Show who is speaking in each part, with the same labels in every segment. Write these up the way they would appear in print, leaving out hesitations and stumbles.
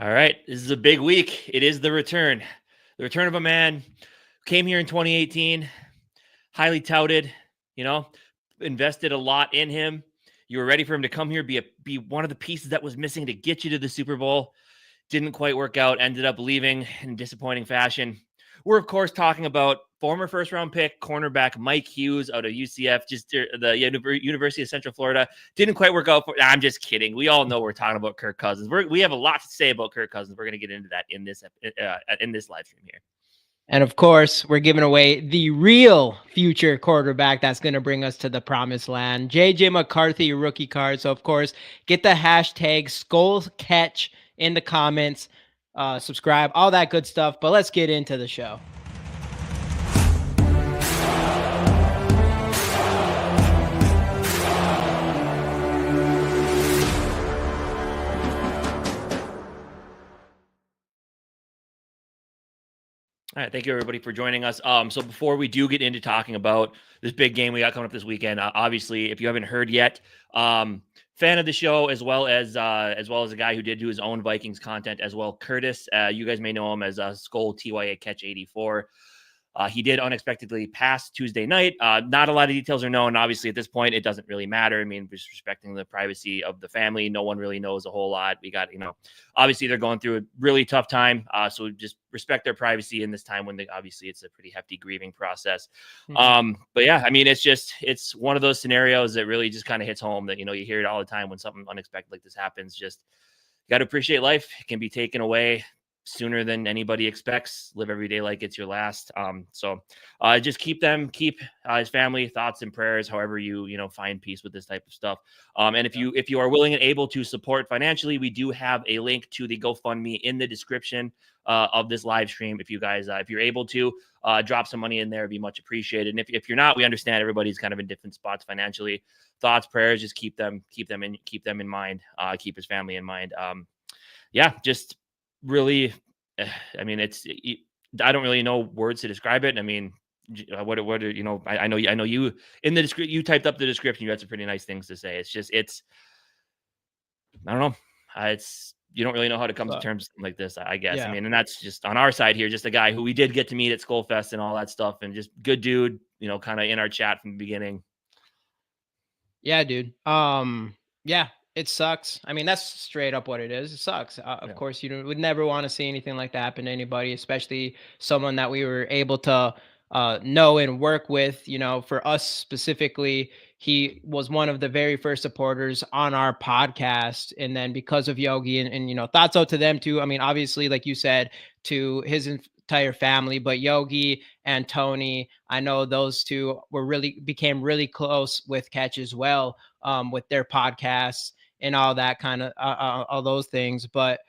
Speaker 1: All right, this is a big week. It is the return of a man who came here in 2018, highly touted, invested a lot in him. You were ready for him to come here, be one of the pieces that was missing to get you to the Super Bowl. Didn't quite work out, ended up leaving in disappointing fashion. We're, of course, talking about former first-round pick, cornerback Mike Hughes out of UCF, just the University of Central Florida. Didn't quite work out. I'm just kidding. We all know we're talking about Kirk Cousins. We have a lot to say about Kirk Cousins. We're going to get into that in this live stream here.
Speaker 2: And of course, we're giving away the real future quarterback that's going to bring us to the promised land. JJ McCarthy rookie card. So, of course, get the hashtag SkolCatch in the comments. Subscribe, all that good stuff. But let's get into the show.
Speaker 1: All right, thank you everybody for joining us. So before we do get into talking about this big game we got coming up this weekend, obviously, if you haven't heard yet, fan of the show as well as a guy who did do his own Vikings content as well, Curtis. You guys may know him as Skol TYA Catch 84. He did unexpectedly pass Tuesday night. Not a lot of details are known. Obviously, at this point, it doesn't really matter. I mean, just respecting the privacy of the family. No one really knows a whole lot. We got, obviously they're going through a really tough time. So just respect their privacy in this time when obviously it's a pretty hefty grieving process. Mm-hmm. But yeah, I mean, it's one of those scenarios that really just kind of hits home that, you hear it all the time when something unexpected like this happens. Just got to appreciate life. It can be taken away sooner than anybody expects. Live every day like it's your last. So just keep his family thoughts and prayers, however you find peace with this type of stuff. And if you are willing and able to support financially, we do have a link to the GoFundMe in the description of this live stream. If you guys, if you're able to drop some money in there, it'd be much appreciated. And if you're not, we understand everybody's kind of in different spots financially. Thoughts, prayers, just keep them in mind. Keep his family in mind. Just really, I mean, I don't really know words to describe it. I mean, what I know you in the description, you typed up the description. You had some pretty nice things to say. I don't know. You don't really know how to come to terms like this, I guess. Yeah. I mean, and that's just on our side here, just a guy who we did get to meet at Skol Fest and all that stuff, and just good dude, kind of in our chat from the beginning.
Speaker 2: Yeah, dude. Yeah. It sucks. I mean, that's straight up what it is. It sucks. Of course, you would never want to see anything like that happen to anybody, especially someone that we were able to know and work with. For us specifically, he was one of the very first supporters on our podcast. And then because of Yogi and thoughts out to them too. I mean, obviously, like you said, to his entire family, but Yogi and Tony, I know those two became really close with Catch as well, with their podcasts and all that kind of all those things. But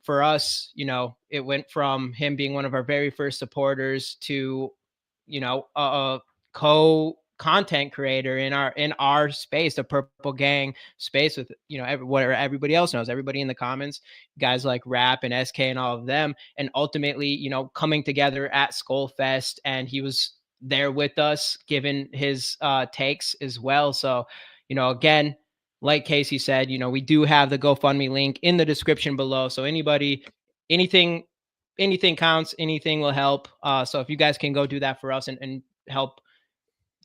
Speaker 2: for us, it went from him being one of our very first supporters to, a content creator in our space, the Purple Gang space, with whatever everybody else knows, everybody in the comments, guys like Rap and SK and all of them, and ultimately coming together at Skol Fest, and he was there with us giving his takes as well. So again, like Casey said, we do have the GoFundMe link in the description below. So anything counts, anything will help. So if you guys can go do that for us and help,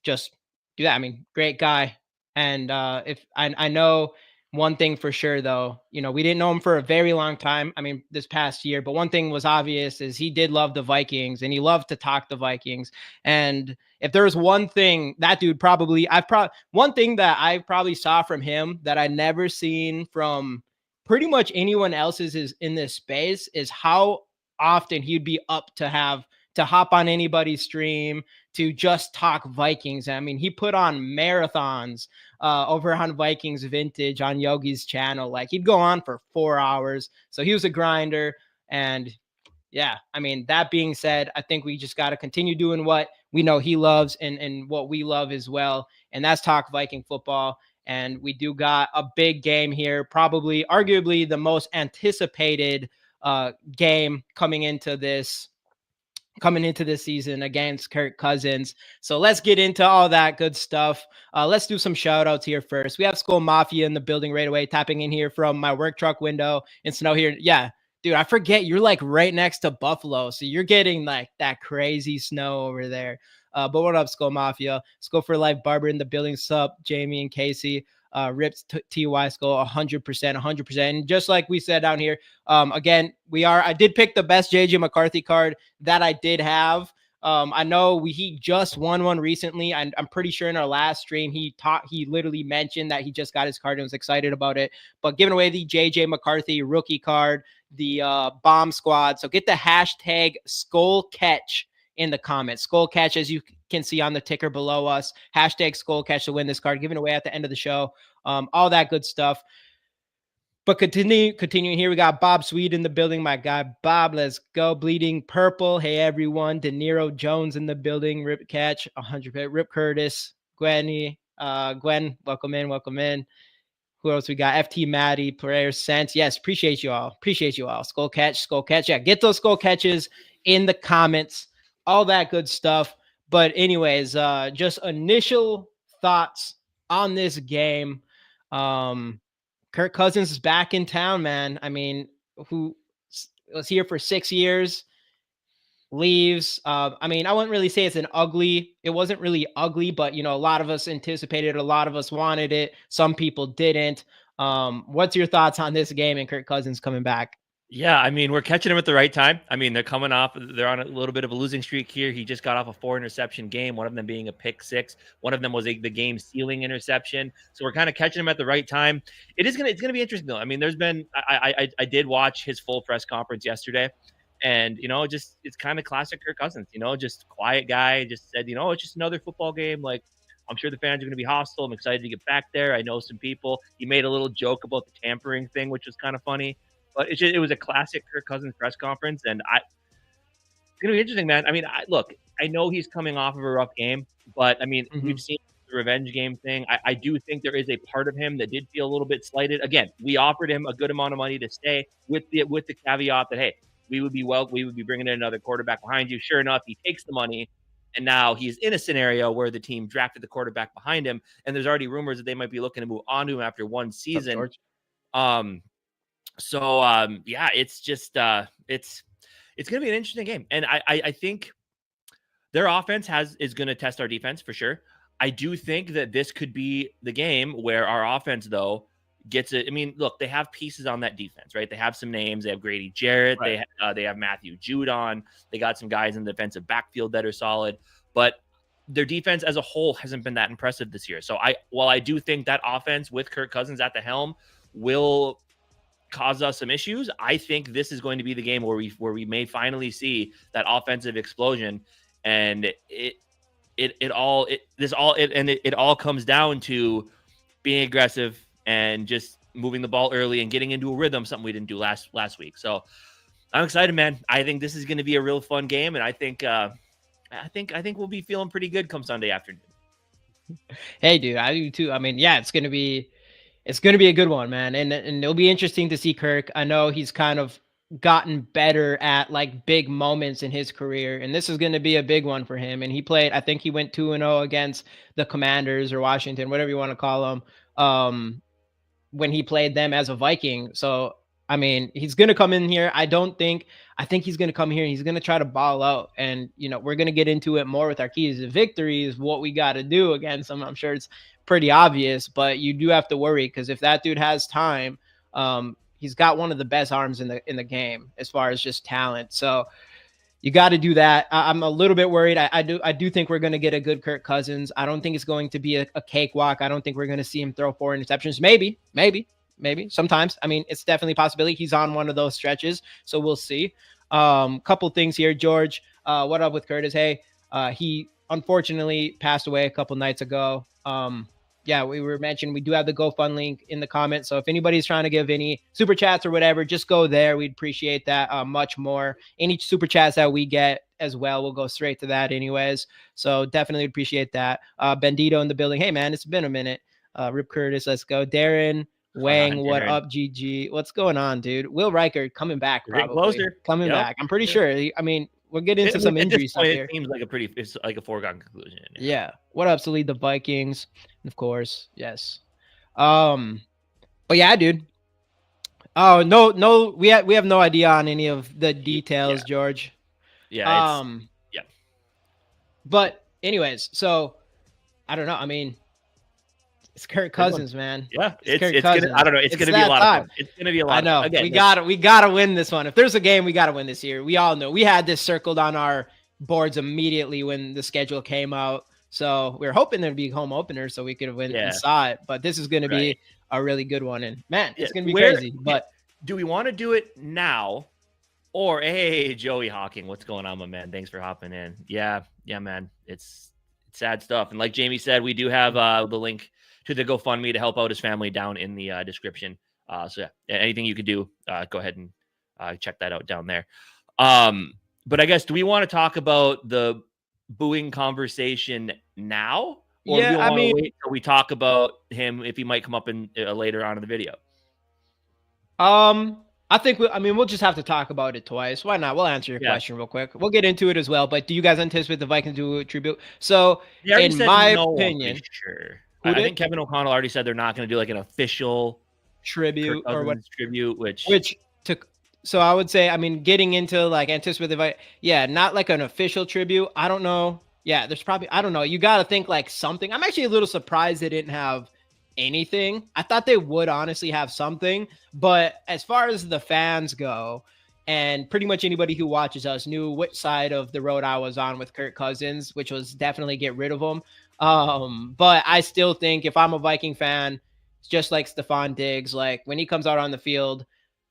Speaker 2: just do that. I mean, great guy. And if I know one thing for sure, though, we didn't know him for a very long time. I mean, this past year, but one thing was obvious is he did love the Vikings and he loved to talk the Vikings. And if there was one thing that dude one thing that I probably saw from him that I never seen from pretty much anyone else's is in this space is how often he'd be up to hop on anybody's stream to just talk Vikings. I mean, he put on marathons over on Vikings Vintage on Yogi's channel. Like, he'd go on for 4 hours. So he was a grinder. And yeah, I mean, that being said, I think we just got to continue doing what we know he loves and what we love as well. And that's talk Viking football. And we do got a big game here, arguably the most anticipated game coming into this season against Kirk Cousins. So let's get into all that good stuff. Let's do some shout outs here first. We have Skol Mafia in the building right away, tapping in here from my work truck window in snow here. Yeah, dude, I forget you're like right next to Buffalo, so you're getting like that crazy snow over there. But what up, Skol Mafia? Skol for life, Barber in the building. Sup, Jamie and Casey. Rips TY Skol 100%, 100%. And just like we said down here, again, I did pick the best JJ McCarthy card that I did have. I know he just won one recently. I'm pretty sure in our last stream he literally mentioned that he just got his card and was excited about it. But giving away the JJ McCarthy rookie card, the bomb squad. So get the hashtag Skol Catch in the comments. Skol Catch, as you can see on the ticker below us. Hashtag Skol Catch to win this card, given away at the end of the show. All that good stuff. But continuing here, we got Bob Sweet in the building. My guy, Bob, let's go. Bleeding Purple. Hey, everyone. De Niro Jones in the building. Rip Catch, 100%. Rip Curtis. Gwen, welcome in. Welcome in. Who else we got? FT Maddie, Prayer Sense. Yes, appreciate you all. Appreciate you all. Skol Catch. Yeah, get those Skol Catches in the comments. All that good stuff. But anyways, just initial thoughts on this game. Kirk Cousins is back in town, man. I mean, who was here for 6 years, leaves. I mean, I wouldn't really say it wasn't really ugly, but a lot of us anticipated, a lot of us wanted it. Some people didn't. What's your thoughts on this game and Kirk Cousins coming back?
Speaker 1: Yeah, I mean, we're catching him at the right time. I mean, they're on a little bit of a losing streak here. He just got off a 4-interception game, one of them being a pick six. One of them was the game sealing interception. So we're kind of catching him at the right time. It's gonna be interesting though. I mean, I did watch his full press conference yesterday, and it's kind of classic Kirk Cousins. Just quiet guy. Just said, it's just another football game. Like, I'm sure the fans are going to be hostile. I'm excited to get back there. I know some people. He made a little joke about the tampering thing, which was kind of funny. But it was a classic Kirk Cousins press conference, and it's gonna be interesting, man. I mean, I know he's coming off of a rough game, but I mean, we've seen the revenge game thing. I do think there is a part of him that did feel a little bit slighted. Again, we offered him a good amount of money to stay with the caveat that, hey, we would be bringing in another quarterback behind you. Sure enough, he takes the money, and now he's in a scenario where the team drafted the quarterback behind him, and there's already rumors that they might be looking to move on to him after one season. So yeah, it's just it's gonna be an interesting game, and I think their offense is gonna test our defense for sure. I do think that this could be the game where our offense though gets it. I mean, look, they have pieces on that defense, right? They have some names. They have Grady Jarrett. Right. They have Matthew Judon. They got some guys in the defensive backfield that are solid, but their defense as a whole hasn't been that impressive this year. So while I do think that offense with Kirk Cousins at the helm will cause us some issues, I think this is going to be the game where we may finally see that offensive explosion, and it all comes down to being aggressive and just moving the ball early and getting into a rhythm, something we didn't do last week. So I'm excited, man. I think this is going to be a real fun game, and I think we'll be feeling pretty good come Sunday afternoon.
Speaker 2: Hey, dude, I do too. I mean, yeah, it's gonna be a good one, man. And it'll be interesting to see Kirk. I know he's kind of gotten better at like big moments in his career, and this is going to be a big one for him. And I think he went 2-0 against the Commanders or Washington, whatever you want to call them, when he played them as a Viking. So, I mean, he's going to come in here. I think he's going to come here and he's going to try to ball out. And, we're going to get into it more with our keys to victory is what we got to do against him. I'm sure it's pretty obvious, but you do have to worry because if that dude has time, he's got one of the best arms in the game as far as just talent. So you got to do that. I'm a little bit worried. I do think we're going to get a good Kirk Cousins. I don't think it's going to be a cakewalk. I don't think we're going to see him throw 4 interceptions. Maybe sometimes. I mean, it's definitely a possibility. He's on one of those stretches, so we'll see. Couple things here, George. What up with Curtis? Hey, he unfortunately passed away a couple nights ago. Yeah, we were mentioned we do have the GoFundMe link in the comments. So if anybody's trying to give any super chats or whatever, just go there. We'd appreciate that much more. Any super chats that we get as well, we'll go straight to that anyways. So definitely appreciate that. Bandito in the building. Hey, man, it's been a minute. Rip Curtis, let's go. Darren Wang, what up, GG? What's going on, dude? Will Riker coming back, probably. Coming back. I'm pretty sure. I mean, we'll get into some injuries here.
Speaker 1: It seems like it's like a foregone conclusion.
Speaker 2: Yeah. What up, to lead the Vikings? Of course, yes. But yeah, dude. Oh, no, we have no idea on any of the details,
Speaker 1: Yeah,
Speaker 2: George.
Speaker 1: yeah,
Speaker 2: Um,
Speaker 1: yeah,
Speaker 2: but anyways, so I don't know. I mean, it's Kirk
Speaker 1: good one.
Speaker 2: Cousins, man.
Speaker 1: Yeah,
Speaker 2: It's Kirk
Speaker 1: it's gonna. I
Speaker 2: Cousins.
Speaker 1: don't know. It's
Speaker 2: It's
Speaker 1: gonna be a
Speaker 2: that
Speaker 1: lot of
Speaker 2: time.
Speaker 1: fun. It's gonna be a
Speaker 2: I
Speaker 1: lot of fun.
Speaker 2: know.
Speaker 1: Again,
Speaker 2: We gotta win this one. If there's a game, we gotta win this year. We all know. We had this circled on our boards immediately when the schedule came out. So we were hoping there'd be home opener so we could have went and
Speaker 1: yeah,
Speaker 2: saw it. But this is gonna
Speaker 1: right.
Speaker 2: be a really good one. And man,
Speaker 1: Yeah,
Speaker 2: it's gonna be crazy. But
Speaker 1: do we want to do it now? Or hey, Joey Hawking, what's going on, my man? Thanks for hopping in. Yeah, man. It's sad stuff. And like Jamie said, we do have the link to the GoFundMe to help out his family down in the description. So yeah, anything you could do, go ahead and check that out down there. But I guess, do we want to talk about the booing conversation now, or do we
Speaker 2: yeah, I
Speaker 1: want to
Speaker 2: mean,
Speaker 1: wait till we talk about him if he might come up in later on in the video?
Speaker 2: I think we'll just have to talk about it twice. Why not? We'll answer your
Speaker 1: Yeah.
Speaker 2: question real quick. We'll get into it as well. But do you guys anticipate the Vikings do a tribute? So,
Speaker 1: They already
Speaker 2: in
Speaker 1: said
Speaker 2: my
Speaker 1: no, I'm
Speaker 2: opinion,
Speaker 1: pretty sure.
Speaker 2: who
Speaker 1: I
Speaker 2: did?
Speaker 1: think Kevin O'Connell already said they're not going to do like an official Kirk
Speaker 2: Tribute or what?
Speaker 1: Cousins tribute, which
Speaker 2: Took. So I would say, I mean, getting into like anticipate the yeah, not like an official tribute. I don't know. Yeah, there's probably, I don't know. You got to think like something. I'm actually a little surprised they didn't have anything. I thought they would honestly have something, but as far as the fans go, and pretty much anybody who watches us knew which side of the road I was on with Kirk Cousins, which was definitely get rid of him. But I still think if I'm a Viking fan, it's just like Stephon Diggs, like when he comes out on the field,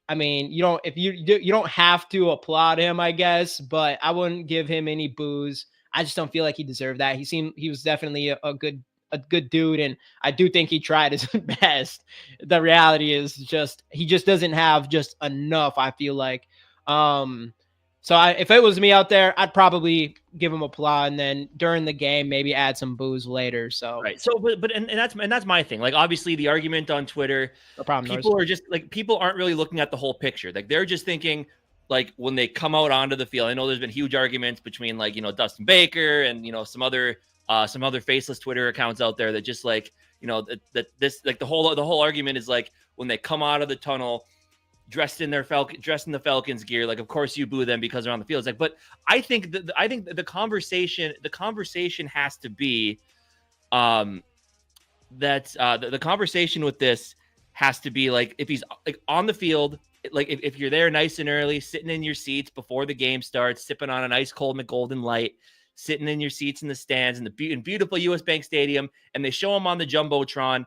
Speaker 2: I mean, you don't, if you don't have to applaud him, I guess, but I wouldn't give him any boos. I just don't feel like he deserved that. He was definitely a good dude, and I do think he tried his best. The reality is just he just doesn't have just enough, I feel like. So if it was me out there, I'd probably give him applause, and then during the game maybe add some boos later. So
Speaker 1: right. So but that's my thing. Like, obviously the argument on Twitter,
Speaker 2: no problem.
Speaker 1: people are just like, people aren't really looking at the whole picture. Like, they're just thinking, like, when they come out onto the field. I know there's been huge arguments between, like, Dustin Baker and some other faceless Twitter accounts out there that just, like, that this, like, the whole argument is like, when they come out of the tunnel dressed in the Falcons gear, like, of course you boo them because they're on the field. It's like, but I think the conversation has to be that the conversation with this has to be like, if he's like on the field, like if you're there nice and early, sitting in your seats before the game starts, sipping on an ice cold McGolden Light, sitting in your seats in the stands in beautiful US Bank Stadium, and they show him on the Jumbotron,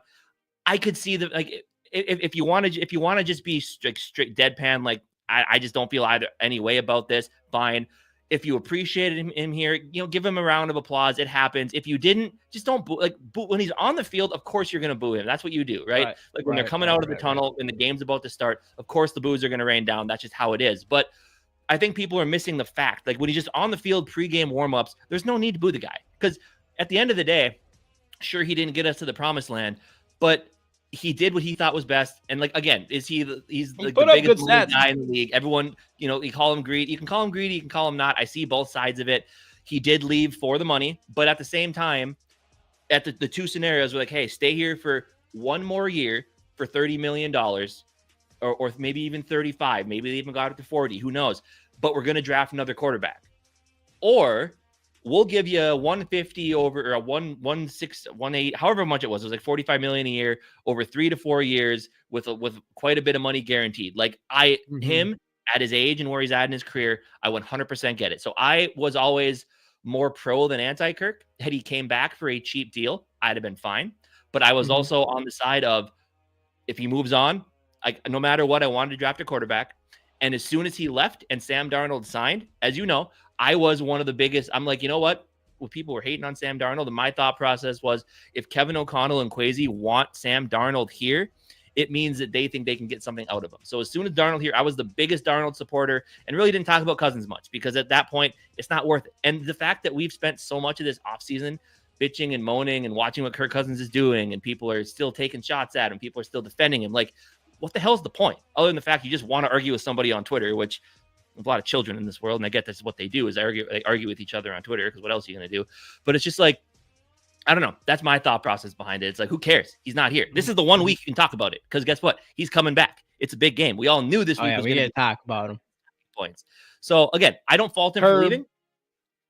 Speaker 1: I could see that, like, if you want to just be strict deadpan, like, I just don't feel either any way about this, fine. If you appreciated him here, give him a round of applause. It happens. If you didn't, just don't boo. Like, boo when he's on the field, of course you're going to boo him. That's what you do, right? Like, when they're coming out of the tunnel and the game's about to start, of course the boos are going to rain down. That's just how it is. But I think people are missing the fact, like, when he's just on the field pregame warmups, there's no need to boo the guy, because at the end of the day, sure, he didn't get us to the promised land, but he did what he thought was best. And, like, again, he's like the biggest guy in the league. Everyone, you call him greedy. You can call him greedy. You can call him not. I see both sides of it. He did leave for the money, but at the same time, at the two scenarios were like, hey, stay here for one more year for $30 million, or maybe even 35. Maybe they even got it to 40. Who knows? But we're going to draft another quarterback. Or we'll give you 150 over, or a 1.618, however much it was. It was like $45 million a year over 3 to 4 years with quite a bit of money guaranteed. Like, him at his age and where he's at in his career, I 100% get it. So I was always more pro than anti Kirk. Had he came back for a cheap deal, I'd have been fine. But I was also on the side of, if he moves on, no matter what, I wanted to draft a quarterback. And as soon as he left and Sam Darnold signed, as you know, I was one of the biggest. I'm like, you know what? Well, people were hating on Sam Darnold, and my thought process was, if Kevin O'Connell and Kwesi want Sam Darnold here, it means that they think they can get something out of him. So as soon as Darnold here, I was the biggest Darnold supporter, and really didn't talk about Cousins much, because at that point, it's not worth it. And the fact that we've spent so much of this offseason bitching and moaning and watching what Kirk Cousins is doing, and people are still taking shots at him, people are still defending him, like, what the hell is the point? Other than the fact you just want to argue with somebody on Twitter, which a lot of children in this world, and I get that's what they do, is they argue with each other on Twitter, because what else are you going to do? But it's just like, I don't know. That's my thought process behind it. It's like, who cares? He's not here. This is the one week you can talk about it because guess what? He's coming back. It's a big game. We all knew this week was
Speaker 2: we
Speaker 1: going to
Speaker 2: did talk about him.
Speaker 1: Points. So again, I don't fault him for leaving.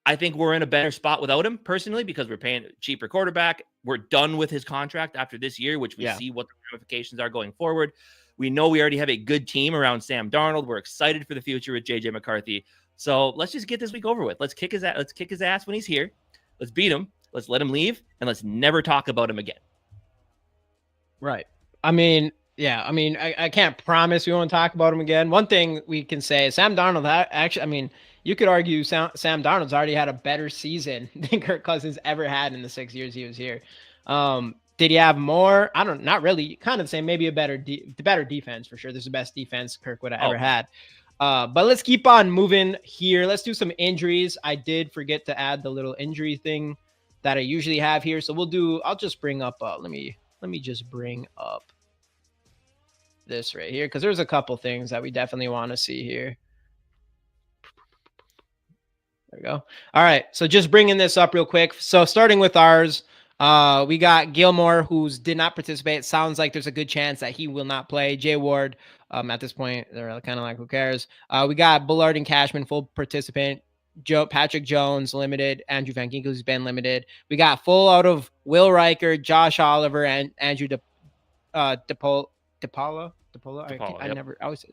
Speaker 1: I think we're in a better spot without him personally because we're paying a cheaper quarterback. We're done with his contract after this year, which we see what the ramifications are going forward. We know we already have a good team around Sam Darnold. We're excited for the future with JJ McCarthy. So let's just get this week over with. Let's kick his ass when he's here. Let's beat him. Let's let him leave, and let's never talk about him again.
Speaker 2: Right. I mean, I can't promise we won't talk about him again. One thing we can say is Sam Darnold, actually, I mean, you could argue Sam Darnold's already had a better season than Kirk Cousins ever had in the 6 years he was here. Did he have more? Not really. Kind of the same, maybe a better defense for sure. There's the best defense Kirk would have ever had. But let's keep on moving here. Let's do some injuries. I did forget to add the little injury thing that I usually have here. So I'll just bring up, let me just bring up this right here because there's a couple things that we definitely want to see here. There we go. All right. So just bringing this up real quick. So starting with ours, we got Gilmore, who did not participate. It sounds like there's a good chance that he will not play. Jay Ward, at this point, they're kind of like, who cares? We got Bullard and Cashman, full participant. Patrick Jones, limited. Andrew Van Ginkel, who's been limited. We got full out of Will Riker, Josh Oliver, and Andrew DePaula. I always say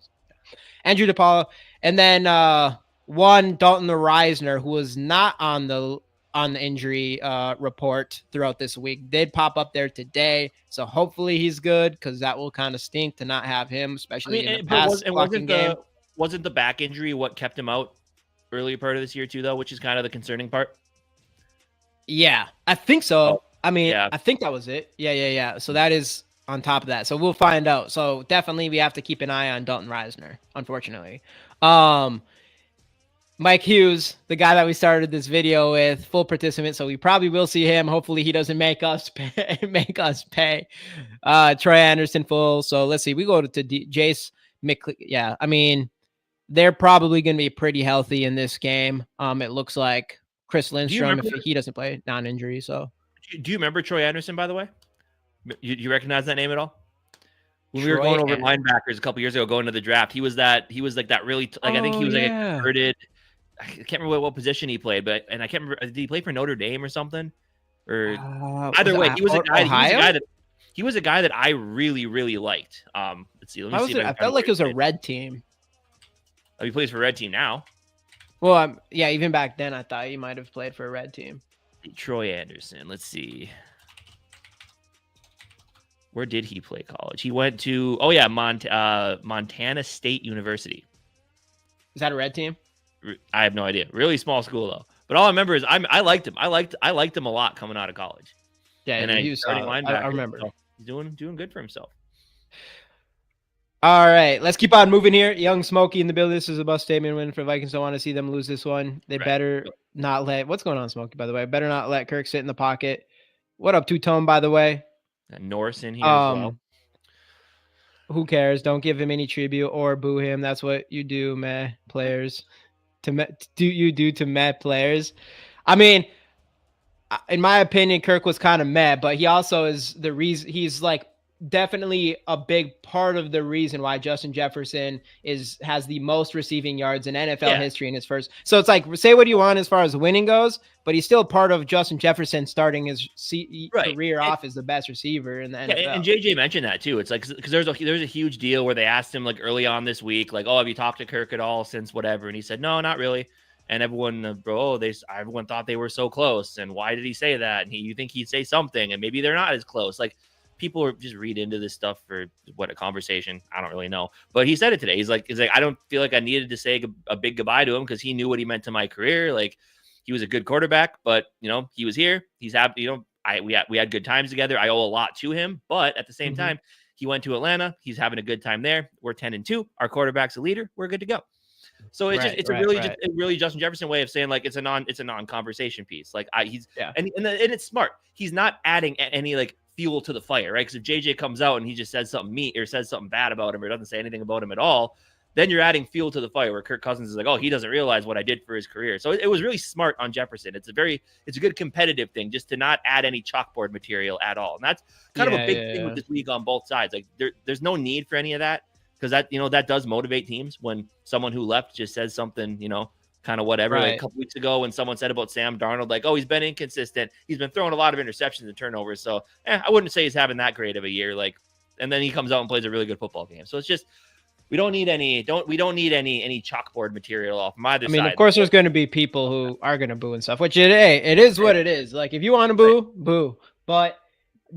Speaker 2: Andrew DePaula. And then one Dalton Reisner, who was not on the injury report throughout this week, did pop up there today. So hopefully he's good because that will kind of stink to not have him, especially in the past game.
Speaker 1: Wasn't the back injury what kept him out early part of this year too, though, which is kind of the concerning part?
Speaker 2: Yeah, I think so. I think that was it. Yeah. So that is on top of that. So we'll find out. So definitely we have to keep an eye on Dalton Reisner, unfortunately. Mike Hughes, the guy that we started this video with, full participant, so we probably will see him. Hopefully he doesn't make us pay. Troy Anderson, full. So let's see. We go to Jace McCle. Yeah, I mean, they're probably going to be pretty healthy in this game. It looks like Chris Lindstrom, if he doesn't play, non-injury. So,
Speaker 1: do you remember Troy Anderson, by the way? You recognize that name at all? When we were going over linebackers a couple years ago, going to the draft, he was like that really, I think he was like a converted. I can't remember what position he played, and I can't remember. Did he play for Notre Dame or something? Or either way, he was a guy that I really, really liked. Let's see. Let me see.
Speaker 2: I felt like it was a red team.
Speaker 1: Oh, he plays for a red team now.
Speaker 2: Well, yeah, even back then, I thought he might have played for a red team.
Speaker 1: Troy Anderson. Let's see. Where did he play college? He went to Montana State University.
Speaker 2: Is that a red team?
Speaker 1: I have no idea. Really small school though. But all I remember is I liked him. I liked him a lot coming out of college.
Speaker 2: Yeah, and he was starting linebacker. I remember.
Speaker 1: So he's doing good for himself.
Speaker 2: All right, let's keep on moving here. Young Smokey in the building. This is a bust statement win for Vikings. Don't want to see them lose this one. They better not let. What's going on, Smokey? By the way, better not let Kirk sit in the pocket. What up, Two-Tone? By the way,
Speaker 1: Norris in here as well.
Speaker 2: Who cares? Don't give him any tribute or boo him. That's what you do, meh players. To meh players. I mean, in my opinion, Kirk was kind of meh, but he also is the reason. He's like definitely a big part of the reason why Justin Jefferson has the most receiving yards in NFL history in his first. So it's like, say what you want as far as winning goes, but he's still part of Justin Jefferson starting his career off as the best receiver in the NFL.
Speaker 1: And JJ mentioned that too. It's like, because there's a huge deal where they asked him like early on this week, like, oh, have you talked to Kirk at all since whatever? And he said, no, not really. And everyone, everyone thought they were so close. And why did he say that? And you think he'd say something, and maybe they're not as close. Like, people are just read into this stuff for what a conversation. I don't really know, but he said it today. He's like, I don't feel like I needed to say a big goodbye to him because he knew what he meant to my career. Like, he was a good quarterback, but he was here. He's happy. We had good times together. I owe a lot to him, but at the same time, he went to Atlanta. He's having a good time there. We're 10-2. Our quarterback's a leader. We're good to go. So it's a really Justin Jefferson way of saying like it's a non-conversation piece. Like and it's smart. He's not adding any like fuel to the fire, right? Because if JJ comes out and he just says something mean or says something bad about him or doesn't say anything about him at all, then you're adding fuel to the fire where Kirk Cousins is like, oh, he doesn't realize what I did for his career. So it was really smart on Jefferson. It's a good competitive thing just to not add any chalkboard material at all. And that's kind of a big thing with this league on both sides. Like there's no need for any of that, because that does motivate teams when someone who left just says something, kind of whatever.
Speaker 2: Right.
Speaker 1: Like a couple weeks ago when someone said about Sam Darnold, like, oh, he's been inconsistent. He's been throwing a lot of interceptions and turnovers. So I wouldn't say he's having that great of a year. Like, and then he comes out and plays a really good football game. So it's just, we don't need any chalkboard material off from either side.
Speaker 2: I mean, of course, there's going to be people who are going to boo and stuff, which it is what it is. Like, if you want to boo, boo. But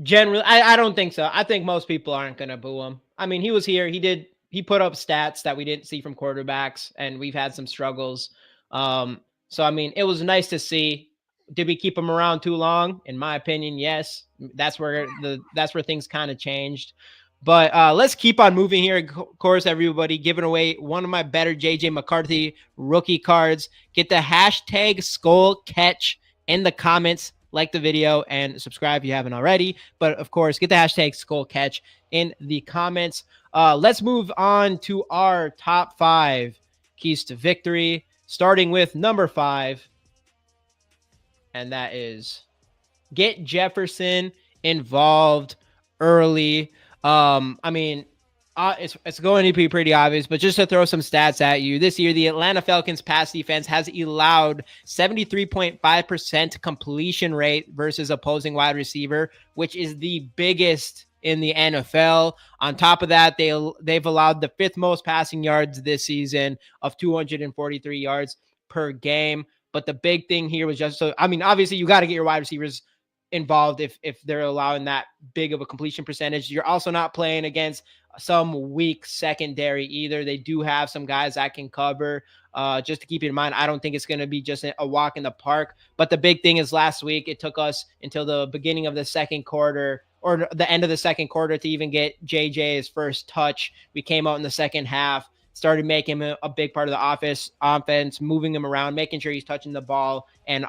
Speaker 2: generally, I don't think so. I think most people aren't going to boo him. I mean, he was here. He put up stats that we didn't see from quarterbacks, and we've had some struggles. So, I mean, it was nice to see. Did we keep him around too long? In my opinion, yes. That's where things kind of changed. But let's keep on moving here. Of course, everybody giving away one of my better JJ McCarthy rookie cards. Get the hashtag Skol Catch in the comments. Like the video and subscribe if you haven't already. But of course, get the hashtag Skol Catch in the comments. Let's move on to our top 5 keys to victory, starting with number 5. And that is get Jefferson involved early. I mean, it's going to be pretty obvious, but just to throw some stats at you, this year, the Atlanta Falcons pass defense has allowed 73.5% completion rate versus opposing wide receiver, which is the biggest in the NFL. On top of that, they've allowed the 5th most passing yards this season of 243 yards per game. But the big thing here was obviously you got to get your wide receivers involved if they're allowing that big of a completion percentage. You're also not playing against some weak secondary either. They do have some guys that can cover. Just to keep in mind, I don't think it's going to be just a walk in the park. But the big thing is last week, it took us until the beginning of the second quarter or the end of the second quarter to even get JJ his first touch. We came out in the second half, started making him a big part of the offense, moving him around, making sure he's touching the ball. And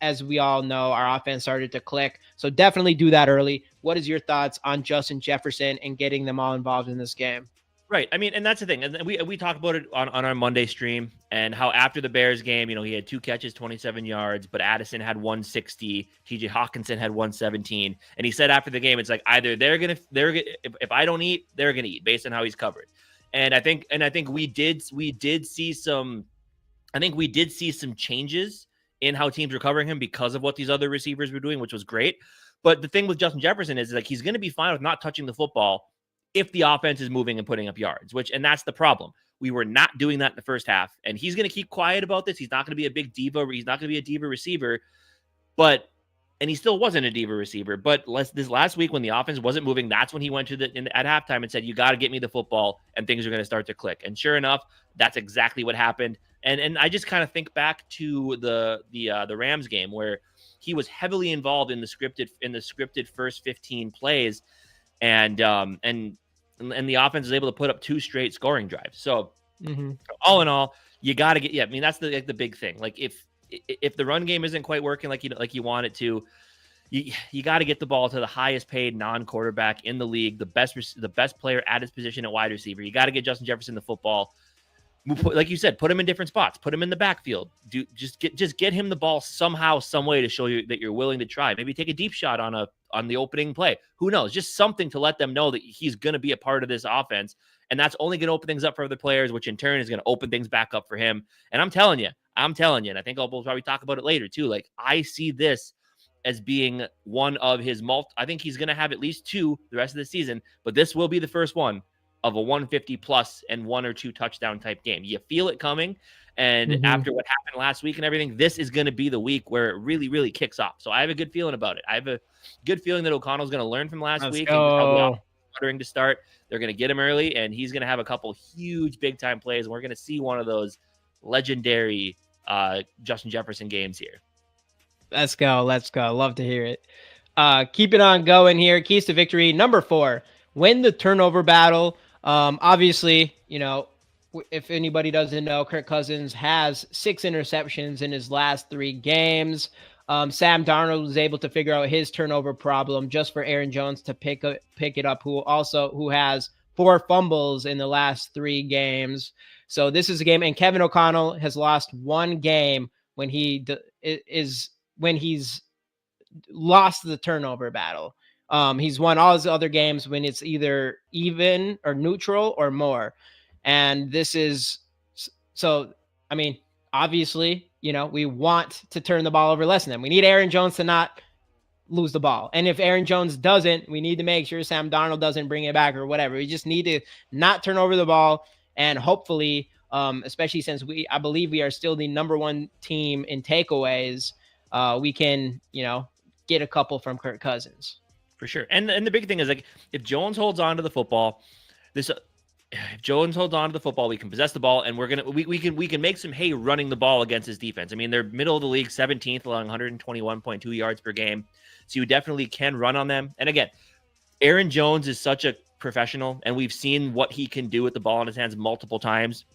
Speaker 2: as we all know, our offense started to click. So definitely do that early. What is your thoughts on Justin Jefferson and getting them all involved in this game?
Speaker 1: Right. I mean, and that's the thing. And we talked about it on our Monday stream, and how after the Bears game, he had 2 catches, 27 yards, but Addison had 160, TJ Hawkinson had 117. And he said after the game, it's like either if I don't eat, they're going to eat based on how he's covered. And I think we did see some changes in how teams were covering him because of what these other receivers were doing, which was great. But the thing with Justin Jefferson is like, he's going to be fine with not touching the football if the offense is moving and putting up yards, and that's the problem. We were not doing that in the first half, and he's going to keep quiet about this. He's not going to be a big diva. He's not going to be a diva receiver, and he still wasn't a diva receiver. But this last week when the offense wasn't moving, that's when he went at halftime and said, you got to get me the football and things are going to start to click. And sure enough, that's exactly what happened. And I just kind of think back to the Rams game where he was heavily involved in the scripted first 15 plays, and the offense is able to put up 2 straight scoring drives. So all in all, you got to get, I mean, that's the big thing. Like if the run game isn't quite working like you want it to, you got to get the ball to the highest paid non-quarterback in the league, the best player at his position at wide receiver. You got to get Justin Jefferson the football. Like you said, put him in different spots, put him in the backfield. Just get him the ball somehow, some way to show you that you're willing to try. Maybe take a deep shot on the opening play. Who knows? Just something to let them know that he's going to be a part of this offense. And that's only going to open things up for other players, which in turn is going to open things back up for him. And I'm telling you, and I think we'll probably talk about it later too. Like, I see this as being one of his I think he's going to have at least 2 the rest of the season, but this will be the first one of a 150 plus and 1 or 2 touchdown type game. You feel it coming. And after what happened last week and everything, this is going to be the week where it really, really kicks off. So I have a good feeling about it. I have a good feeling that O'Connell's going to learn from last week. And to start, they're going to get him early, and he's going to have a couple huge big time plays. And we're going to see one of those legendary Justin Jefferson games here.
Speaker 2: Let's go. Love to hear it. Keep it on going here. Keys to victory. Number 4, win the turnover battle. Obviously, if anybody doesn't know, Kirk Cousins has 6 interceptions in his last 3 games. Sam Darnold was able to figure out his turnover problem just for Aaron Jones to pick it up, who has 4 fumbles in the last 3 games. So this is a game, and Kevin O'Connell has lost one game when he's lost the turnover battle. He's won all his other games when it's either even or neutral or more. And this is so, I mean, obviously, we want to turn the ball over less than them. We need Aaron Jones to not lose the ball. And if Aaron Jones doesn't, we need to make sure Sam Darnold doesn't bring it back or whatever. We just need to not turn over the ball. And hopefully, especially since I believe we are still the number one team in takeaways, we can, get a couple from Kirk Cousins.
Speaker 1: For sure. And the big thing is, like, if Jones holds on to the football, if Jones holds on to the football, we can possess the ball, and we can make some hay running the ball against his defense. I mean, they're middle of the league, 17th, allowing 121.2 yards per game. So you definitely can run on them. And again, Aaron Jones is such a professional, and we've seen what he can do with the ball in his hands multiple times.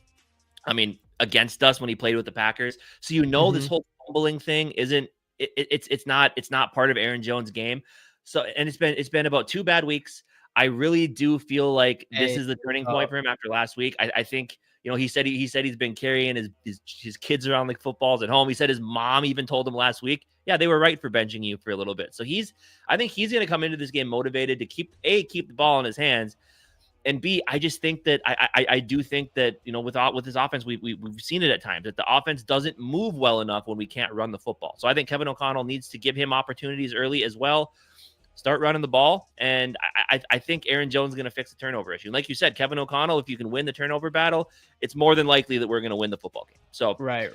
Speaker 1: I mean, against us when he played with the Packers. So this whole fumbling thing isn't. It's not part of Aaron Jones' game. So, and it's been about 2 bad weeks. I really do feel like this is the turning point for him after last week. I think, he said he's been carrying his kids around like footballs at home. He said his mom even told him last week, yeah, they were right for benching you for a little bit. So I think he's going to come into this game motivated to keep the ball in his hands. And B, I just think that I do think that, with his offense, we've seen it at times that the offense doesn't move well enough when we can't run the football. So I think Kevin O'Connell needs to give him opportunities early as well. Start running the ball, and I think Aaron Jones is going to fix the turnover issue. Like you said, Kevin O'Connell, if you can win the turnover battle, it's more than likely that we're going to win the football game. So
Speaker 2: right.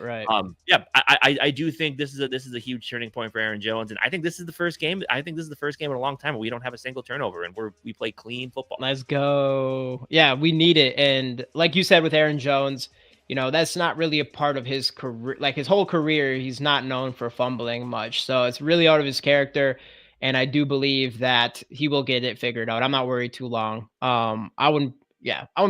Speaker 1: Yeah, I do think this is a huge turning point for Aaron Jones, and I think this is the first game. I think this is the first game in a long time where we don't have a single turnover, and we play clean football.
Speaker 2: Let's go. Yeah, we need it, and like you said with Aaron Jones, that's not really a part of his career. Like his whole career, he's not known for fumbling much, so it's really out of his character. And I do believe that he will get it figured out. I'm not worried too long. I wouldn't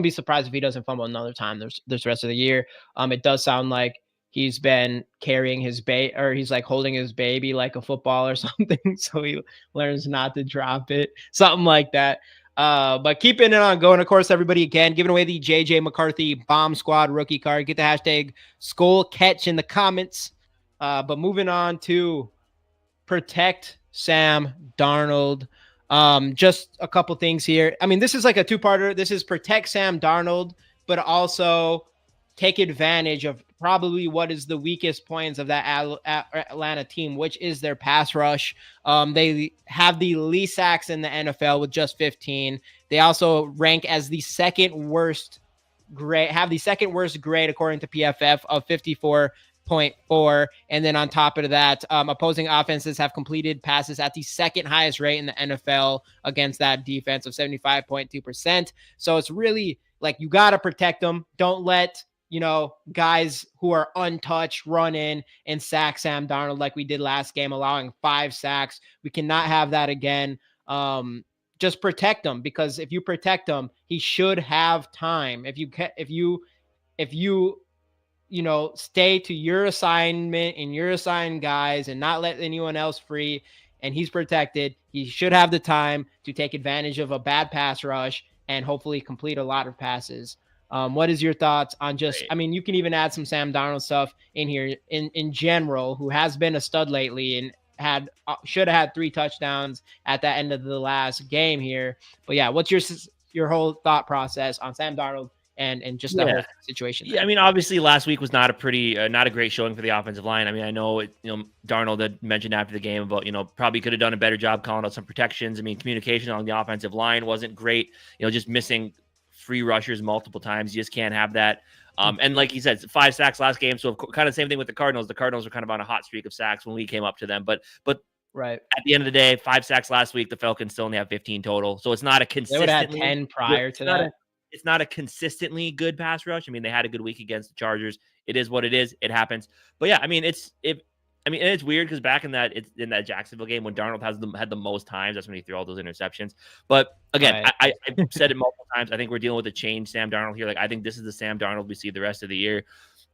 Speaker 2: be surprised if he doesn't fumble another time this rest of the year. It does sound like he's been carrying his or he's like holding his baby like a football or something. So he learns not to drop it, something like that. But keeping it on going, of course, everybody again, giving away the JJ McCarthy Bomb Squad rookie card. Get the hashtag Skol Catch in the comments. But moving on to protect Sam Darnold. Just a couple things here. I mean, this is like a two-parter. This is protect Sam Darnold, but also take advantage of probably what is the weakest points of that Atlanta team, which is their pass rush. They have the least sacks in the NFL with just 15. They also rank as the second worst grade, according to PFF of 54.4. And then on top of that, opposing offenses have completed passes at the second highest rate in the NFL against that defense of 75.2%. So it's really like you got to protect them. Don't let guys who are untouched run in and sack Sam Darnold like we did last game, allowing 5 sacks. We cannot have that again. Just protect him, because if you protect him, he should have time. If you stay to your assignment and your assigned guys and not let anyone else free, and he's protected, he should have the time to take advantage of a bad pass rush and hopefully complete a lot of passes. What is your thoughts on you can even add some Sam Darnold stuff in here in general, who has been a stud lately and should have had 3 touchdowns at the end of the last game here. But yeah, what's your whole thought process on Sam Darnold and just the whole situation there?
Speaker 1: Yeah, I mean, obviously last week was not a great showing for the offensive line. I mean, I know Darnold had mentioned after the game about probably could have done a better job calling out some protections. I mean, communication on the offensive line wasn't great. Just missing free rushers multiple times. You just can't have that. And like he said, 5 sacks last game. So kind of same thing with the Cardinals. The Cardinals were kind of on a hot streak of sacks when we came up to them. But
Speaker 2: right
Speaker 1: at the end of the day, 5 sacks last week. The Falcons still only have 15 total. So it's not a consistent.
Speaker 2: They would have had 10 prior to that.
Speaker 1: It's not a consistently good pass rush. I mean, they had a good week against the Chargers. It is what it is. It happens. But yeah, I mean, it's weird because back in that Jacksonville game when Darnold had the most times, that's when he threw all those interceptions. But again, right. I've said it multiple times. I think we're dealing with a change Sam Darnold here. Like, I think this is the Sam Darnold we see the rest of the year.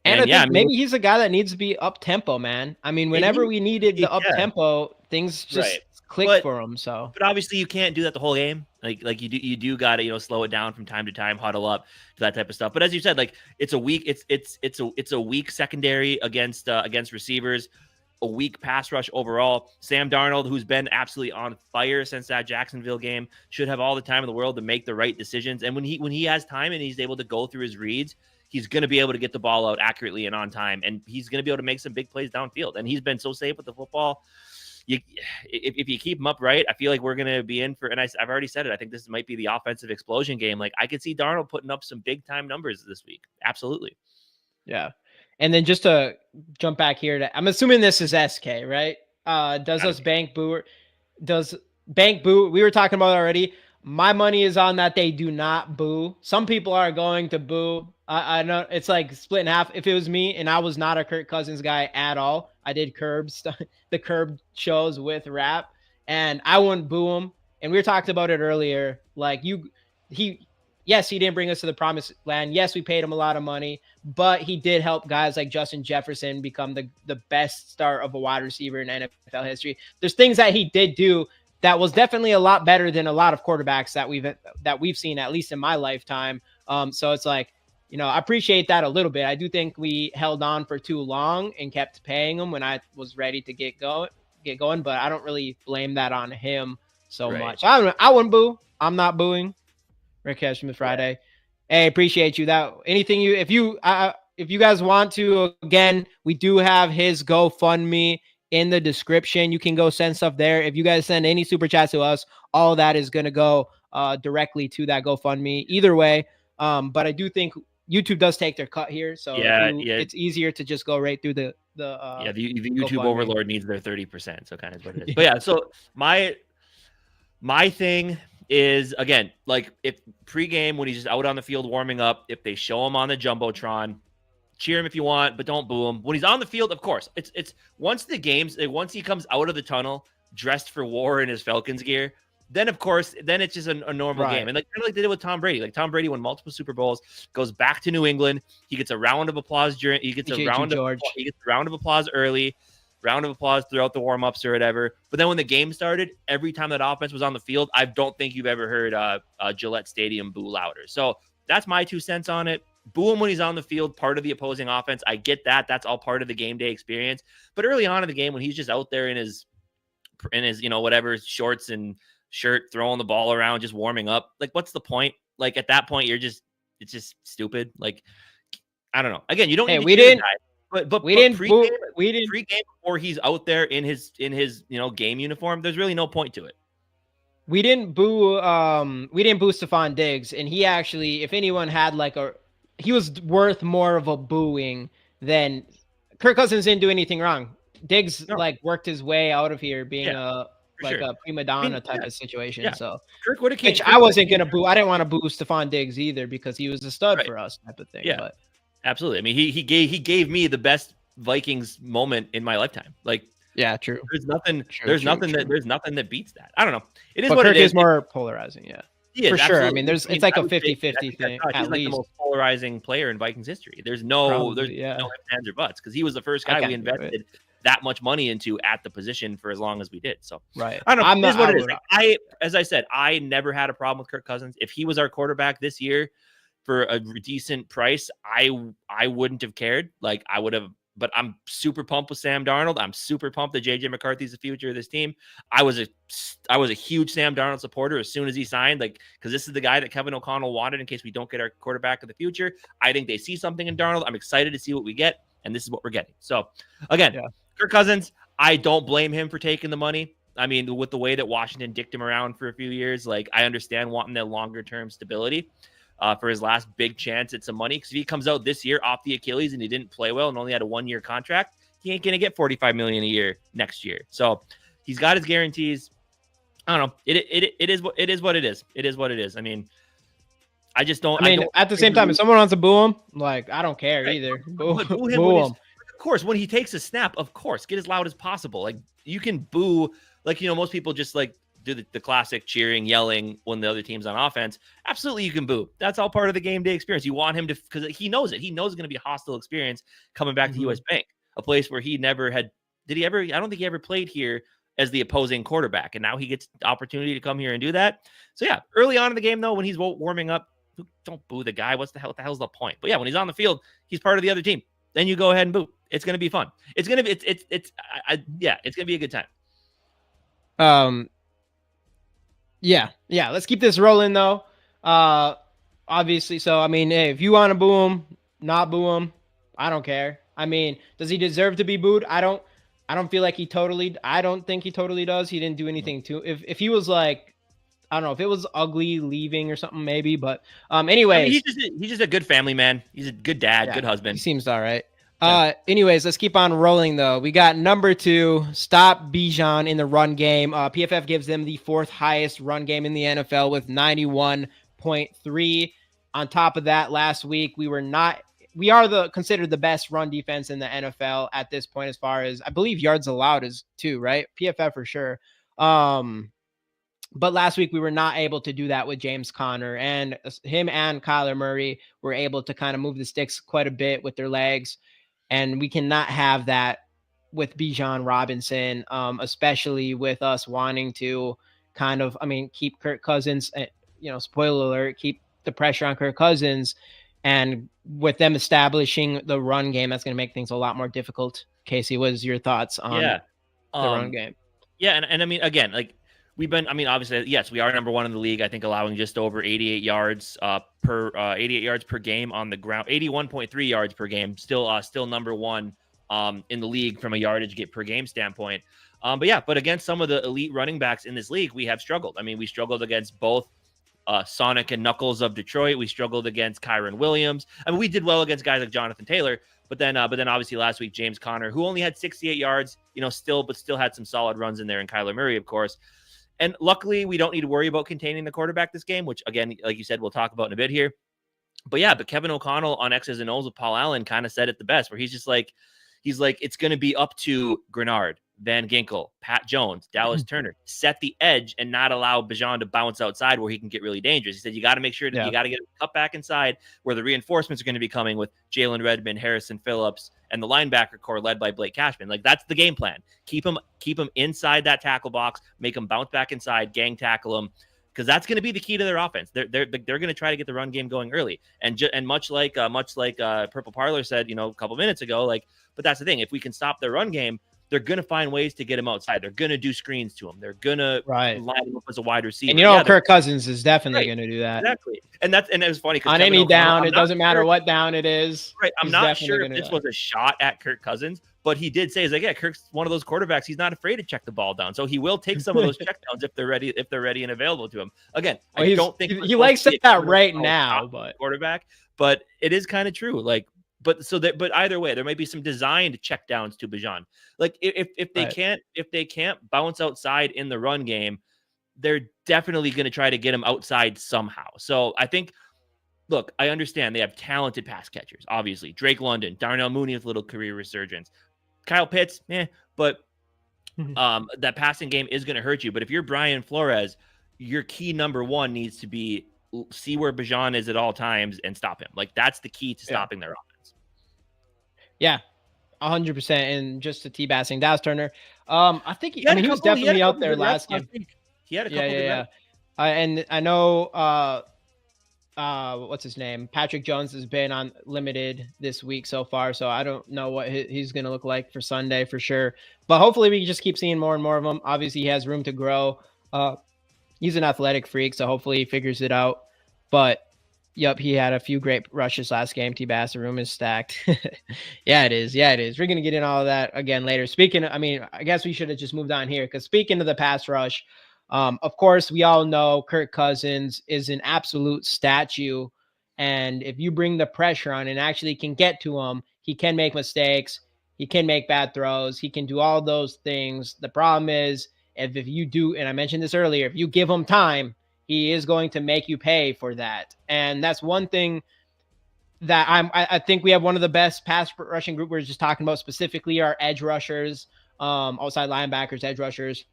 Speaker 2: And I think maybe he's a guy that needs to be up tempo, man. I mean, whenever we needed the up tempo, things just clicked for him. So,
Speaker 1: but obviously you can't do that the whole game. Like you do got to, slow it down from time to time, huddle up to that type of stuff. But as you said, like it's a weak secondary against receivers, a weak pass rush overall. Sam Darnold, who's been absolutely on fire since that Jacksonville game, should have all the time in the world to make the right decisions. And when he has time and he's able to go through his reads, he's going to be able to get the ball out accurately and on time, and he's going to be able to make some big plays downfield. And he's been so safe with the football. If you keep him upright, I feel like we're going to be in for, and I've already said it, I think this might be the offensive explosion game. Like I could see Darnold putting up some big time numbers this week. Absolutely.
Speaker 2: Yeah. And then just to jump back here, I'm assuming this is SK, right? Does Bank Boo? We were talking about it already. My money is on that they do not boo. Some people are going to boo. I know it's like split in half. If it was me and I was not a Kirk Cousins guy at all, I did the Curb shows with rap, and I wouldn't boo him. And we were talking about it earlier. Like yes, he didn't bring us to the promised land. Yes, we paid him a lot of money, but he did help guys like Justin Jefferson become the best start of a wide receiver in NFL history. There's things that he did do that was definitely a lot better than a lot of quarterbacks that we've seen, at least in my lifetime. So it's like, I appreciate that a little bit. I do think we held on for too long and kept paying him when I was ready to get going, but I don't really blame that on him so much. I wouldn't boo. I'm not booing. Rick Cashman Friday. Hey, appreciate you. That anything if you guys want to, again, we do have his GoFundMe in the description. You can go send stuff there. If you guys send any super chats to us, all that is going to go directly to that GoFundMe either way. But I do think YouTube does take their cut here. So it's easier to just go right through the
Speaker 1: YouTube GoFundMe. Overlord needs their 30%. So kind of what it is. But yeah, so my thing is, again, like if pregame when he's just out on the field warming up, if they show him on the Jumbotron, cheer him if you want, but don't boo him. When he's on the field, of course, it's once he comes out of the tunnel dressed for war in his Falcons gear, then of course, it's just a normal game. And like they did with Tom Brady. Like Tom Brady won multiple Super Bowls, goes back to New England. He gets a round of applause he gets a round of applause early, round of applause throughout the warm-ups or whatever. But then when the game started, every time that offense was on the field, I don't think you've ever heard Gillette Stadium boo louder. So that's my 2 cents on it. Boo him when he's on the field, part of the opposing offense. I get that. That's all part of the game day experience. But early on in the game, when he's just out there in his whatever, shorts and shirt, throwing the ball around, just warming up, like what's the point? Like at that point, it's just stupid. Like, I don't know. Again, you don't need to
Speaker 2: we didn't.
Speaker 1: But
Speaker 2: we didn't
Speaker 1: pregame before he's out there in his game uniform. There's really no point to it.
Speaker 2: We didn't boo Stephon Diggs, and he actually, if anyone had he was worth more of a booing than Kirk Cousins. Didn't do anything wrong. Diggs worked his way out of here being a prima donna type of situation. Yeah. So
Speaker 1: Kirk would have,
Speaker 2: I wasn't gonna boo. I didn't want to boo Stephon Diggs either because he was a stud for us type of thing.
Speaker 1: Yeah.
Speaker 2: But
Speaker 1: absolutely. I mean, he gave me the best Vikings moment in my lifetime. Like,
Speaker 2: yeah, true.
Speaker 1: There's nothing that beats that. I don't know. It is
Speaker 2: but
Speaker 1: what
Speaker 2: Kirk
Speaker 1: it is.
Speaker 2: Is more polarizing. Yeah.
Speaker 1: For
Speaker 2: sure. I mean, it's like a 50-50 thing.
Speaker 1: He's like the most polarizing player in Vikings history. There's no ifs, ands, or buts because he was the first guy we invested that much money into at the position for as long as we did. So
Speaker 2: right.
Speaker 1: I don't know. It is what it is. As I said, I never had a problem with Kirk Cousins. If he was our quarterback this year for a decent price, I wouldn't have cared. Like I would have. But I'm super pumped with Sam Darnold. I'm super pumped that JJ McCarthy's the future of this team. I was a huge Sam Darnold supporter as soon as he signed, because this is the guy that Kevin O'Connell wanted in case we don't get our quarterback of the future. I think they see something in Darnold. I'm excited to see what we get, and this is what we're getting. So, again, Kirk Cousins, I don't blame him for taking the money. I mean, with the way that Washington dicked him around for a few years, I understand wanting that longer-term stability. For his last big chance at some money. Because if he comes out this year off the Achilles and he didn't play well and only had a 1-year contract, he ain't going to get $45 million a year next year. So he's got his guarantees. I don't know. It is what it is. It is what it is. I mean, I just don't. I mean,
Speaker 2: at the same time, if someone wants to boo him, I don't care either. Boo him.
Speaker 1: Of course, when he takes a snap, of course, get as loud as possible. You can boo, most people just do the classic cheering, yelling when the other team's on offense. Absolutely, you can boo. That's all part of the game day experience. You want him to, because he knows it. He knows it's going to be a hostile experience coming back to US Bank, a place where he never had. Did he ever? I don't think he ever played here as the opposing quarterback. And now he gets the opportunity to come here and do that. So yeah, early on in the game though, when he's warming up, don't boo the guy. What the hell's the point? But yeah, when he's on the field, he's part of the other team. Then you go ahead and boo. It's going to be fun. It's going to be, it's going to be a good time.
Speaker 2: Yeah. Let's keep this rolling though. Obviously. So, I mean, hey, if you want to boo him, not boo him, I don't care. I mean, does he deserve to be booed? I don't feel like I don't think he totally does. He didn't do anything to, if he was like, I don't know if it was ugly leaving or something, maybe, but, anyways,
Speaker 1: I mean, he's just a good family man. He's a good dad, good husband.
Speaker 2: He seems all right. Anyways, let's keep on rolling though. We got number 2, stop Bijan in the run game. PFF gives them the 4th highest run game in the NFL with 91.3. On top of that, last week we are considered the best run defense in the NFL at this point, as far as I believe yards allowed is too, right? PFF for sure. But last week we were not able to do that with James Conner, and him and Kyler Murray were able to kind of move the sticks quite a bit with their legs. And we cannot have that with Bijan Robinson, especially with us wanting to kind of, keep Kirk Cousins, spoiler alert, keep the pressure on Kirk Cousins. And with them establishing the run game, that's going to make things a lot more difficult. Casey, what is your thoughts on the run game?
Speaker 1: Yeah, and I mean, again, like obviously, yes, we are number 1 in the league. I think allowing just over 88 yards per game on the ground, 81.3 yards per game, still number 1 in the league from a yardage per game standpoint. But against some of the elite running backs in this league, we have struggled. I mean, we struggled against both Sonic and Knuckles of Detroit. We struggled against Kyron Williams. I mean, we did well against guys like Jonathan Taylor. But then obviously last week, James Conner, who only had 68 yards, still had some solid runs in there, and Kyler Murray, of course. And luckily, we don't need to worry about containing the quarterback this game, which, again, like you said, we'll talk about in a bit here. But Kevin O'Connell on X's and O's with Paul Allen kind of said it the best, where he's like, it's going to be up to Grenard, Van Ginkel, Pat Jones, Dallas Turner, set the edge and not allow Bijan to bounce outside where he can get really dangerous. He said, you got to make sure that you got to get him cut back inside where the reinforcements are going to be coming with Jalen Redmond, Harrison Phillips, and the linebacker core led by Blake Cashman. Like, that's the game plan. Keep him inside that tackle box, make him bounce back inside, gang tackle him, because that's going to be the key to their offense. They're going to try to get the run game going early, and much like Purple Parlor said, a couple minutes ago, but that's the thing. If we can stop their run game, they're going to find ways to get him outside. They're going to do screens to him. They're going to line him up as a wide receiver.
Speaker 2: And Kirk Cousins is definitely going to do that.
Speaker 1: Exactly. And it was funny.
Speaker 2: On any down, it doesn't matter what down it is.
Speaker 1: Right. I'm not sure if this was a shot at Kirk Cousins, but he did say, Kirk's one of those quarterbacks. He's not afraid to check the ball down. So he will take some of those checkdowns if they're ready and available to him. Again, I don't think
Speaker 2: he likes that right now, but
Speaker 1: quarterback, but it is kind of true. But either way, there might be some designed checkdowns to Bijan. Like if they can't bounce outside in the run game, they're definitely going to try to get him outside somehow. So I think, look, I understand they have talented pass catchers. Obviously, Drake London, Darnell Mooney with little career resurgence, Kyle Pitts, but that passing game is going to hurt you. But if you're Brian Flores, your key number 1 needs to be see where Bijan is at all times and stop him. Like, that's the key to stopping their offense.
Speaker 2: Yeah, 100%. And just to T-bassing Dallas Turner, I think he was definitely out there last game.
Speaker 1: He had a couple. Yeah.
Speaker 2: And I know, what's his name? Patrick Jones has been on limited this week so far, so I don't know what he's going to look like for Sunday for sure. But hopefully we can just keep seeing more and more of him. Obviously, he has room to grow. He's an athletic freak, so hopefully he figures it out. But yep, he had a few great rushes last game. T-Bass, the room is stacked. Yeah, it is. We're going to get in all of that again later. I guess we should have just moved on here, because speaking of the pass rush, of course, we all know Kirk Cousins is an absolute statue. And if you bring the pressure on and actually can get to him, he can make mistakes. He can make bad throws. He can do all those things. The problem is, if you do, and I mentioned this earlier, if you give him time, he is going to make you pay for that. And that's one thing that I think we have one of the best pass rushing group. We're just talking about specifically our edge rushers, outside linebackers, edge rushers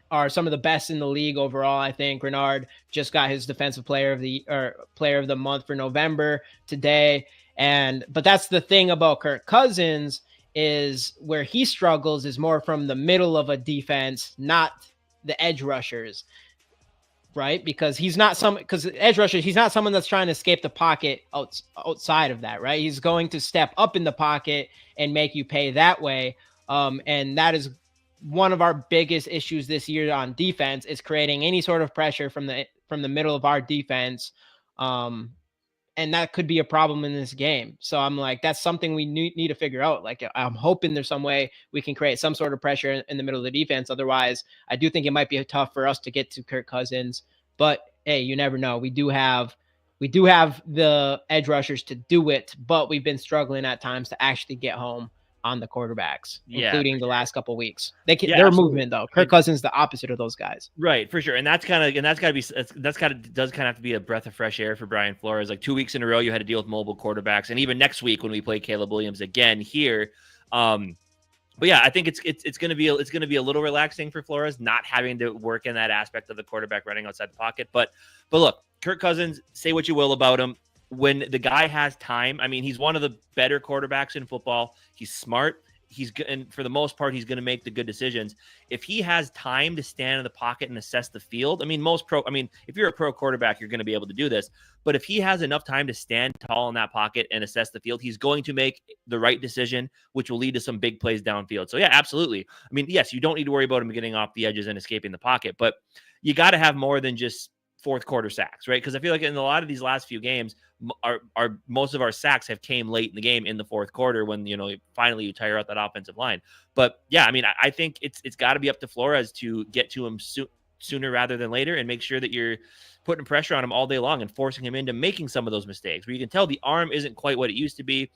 Speaker 2: are some of the best in the league overall. I think Grenard just got his defensive player of the month for November today. But that's the thing about Kirk Cousins is where he struggles is more from the middle of a defense, not the edge rushers, right? Because he's not edge rushers, he's not someone that's trying to escape the pocket outside of that, right? He's going to step up in the pocket and make you pay that way. And that is one of our biggest issues this year on defense, is creating any sort of pressure from the middle of our defense. And that could be a problem in this game. So I'm like, that's something we need to figure out. Like, I'm hoping there's some way we can create some sort of pressure in the middle of the defense. Otherwise, I do think it might be tough for us to get to Kirk Cousins. But hey, you never know. We do have the edge rushers to do it, but we've been struggling at times to actually get home on the quarterbacks, including the last couple of weeks. They're movement though. Kirk Cousins, the opposite of those guys.
Speaker 1: Right, for sure. And that's kind of does kind of have to be a breath of fresh air for Brian Flores. Like 2 weeks in a row, you had to deal with mobile quarterbacks, and even next week when we play Caleb Williams again here. But yeah, I think it's going to be a little relaxing for Flores not having to work in that aspect of the quarterback running outside the pocket. But look, Kirk Cousins, say what you will about him, when the guy has time, I mean, he's one of the better quarterbacks in football. He's smart. And for the most part, he's going to make the good decisions. If he has time to stand in the pocket and assess the field, I mean, if you're a pro quarterback, you're going to be able to do this. But if he has enough time to stand tall in that pocket and assess the field, he's going to make the right decision, which will lead to some big plays downfield. So yeah, absolutely. I mean, yes, you don't need to worry about him getting off the edges and escaping the pocket, but you got to have more than just fourth quarter sacks, right? Because I feel like in a lot of these last few games, most of our sacks have came late in the game in the fourth quarter when, finally you tire out that offensive line. But yeah, I mean, I think it's got to be up to Flores to get to him sooner rather than later and make sure that you're putting pressure on him all day long and forcing him into making some of those mistakes where you can tell the arm isn't quite what it used to be.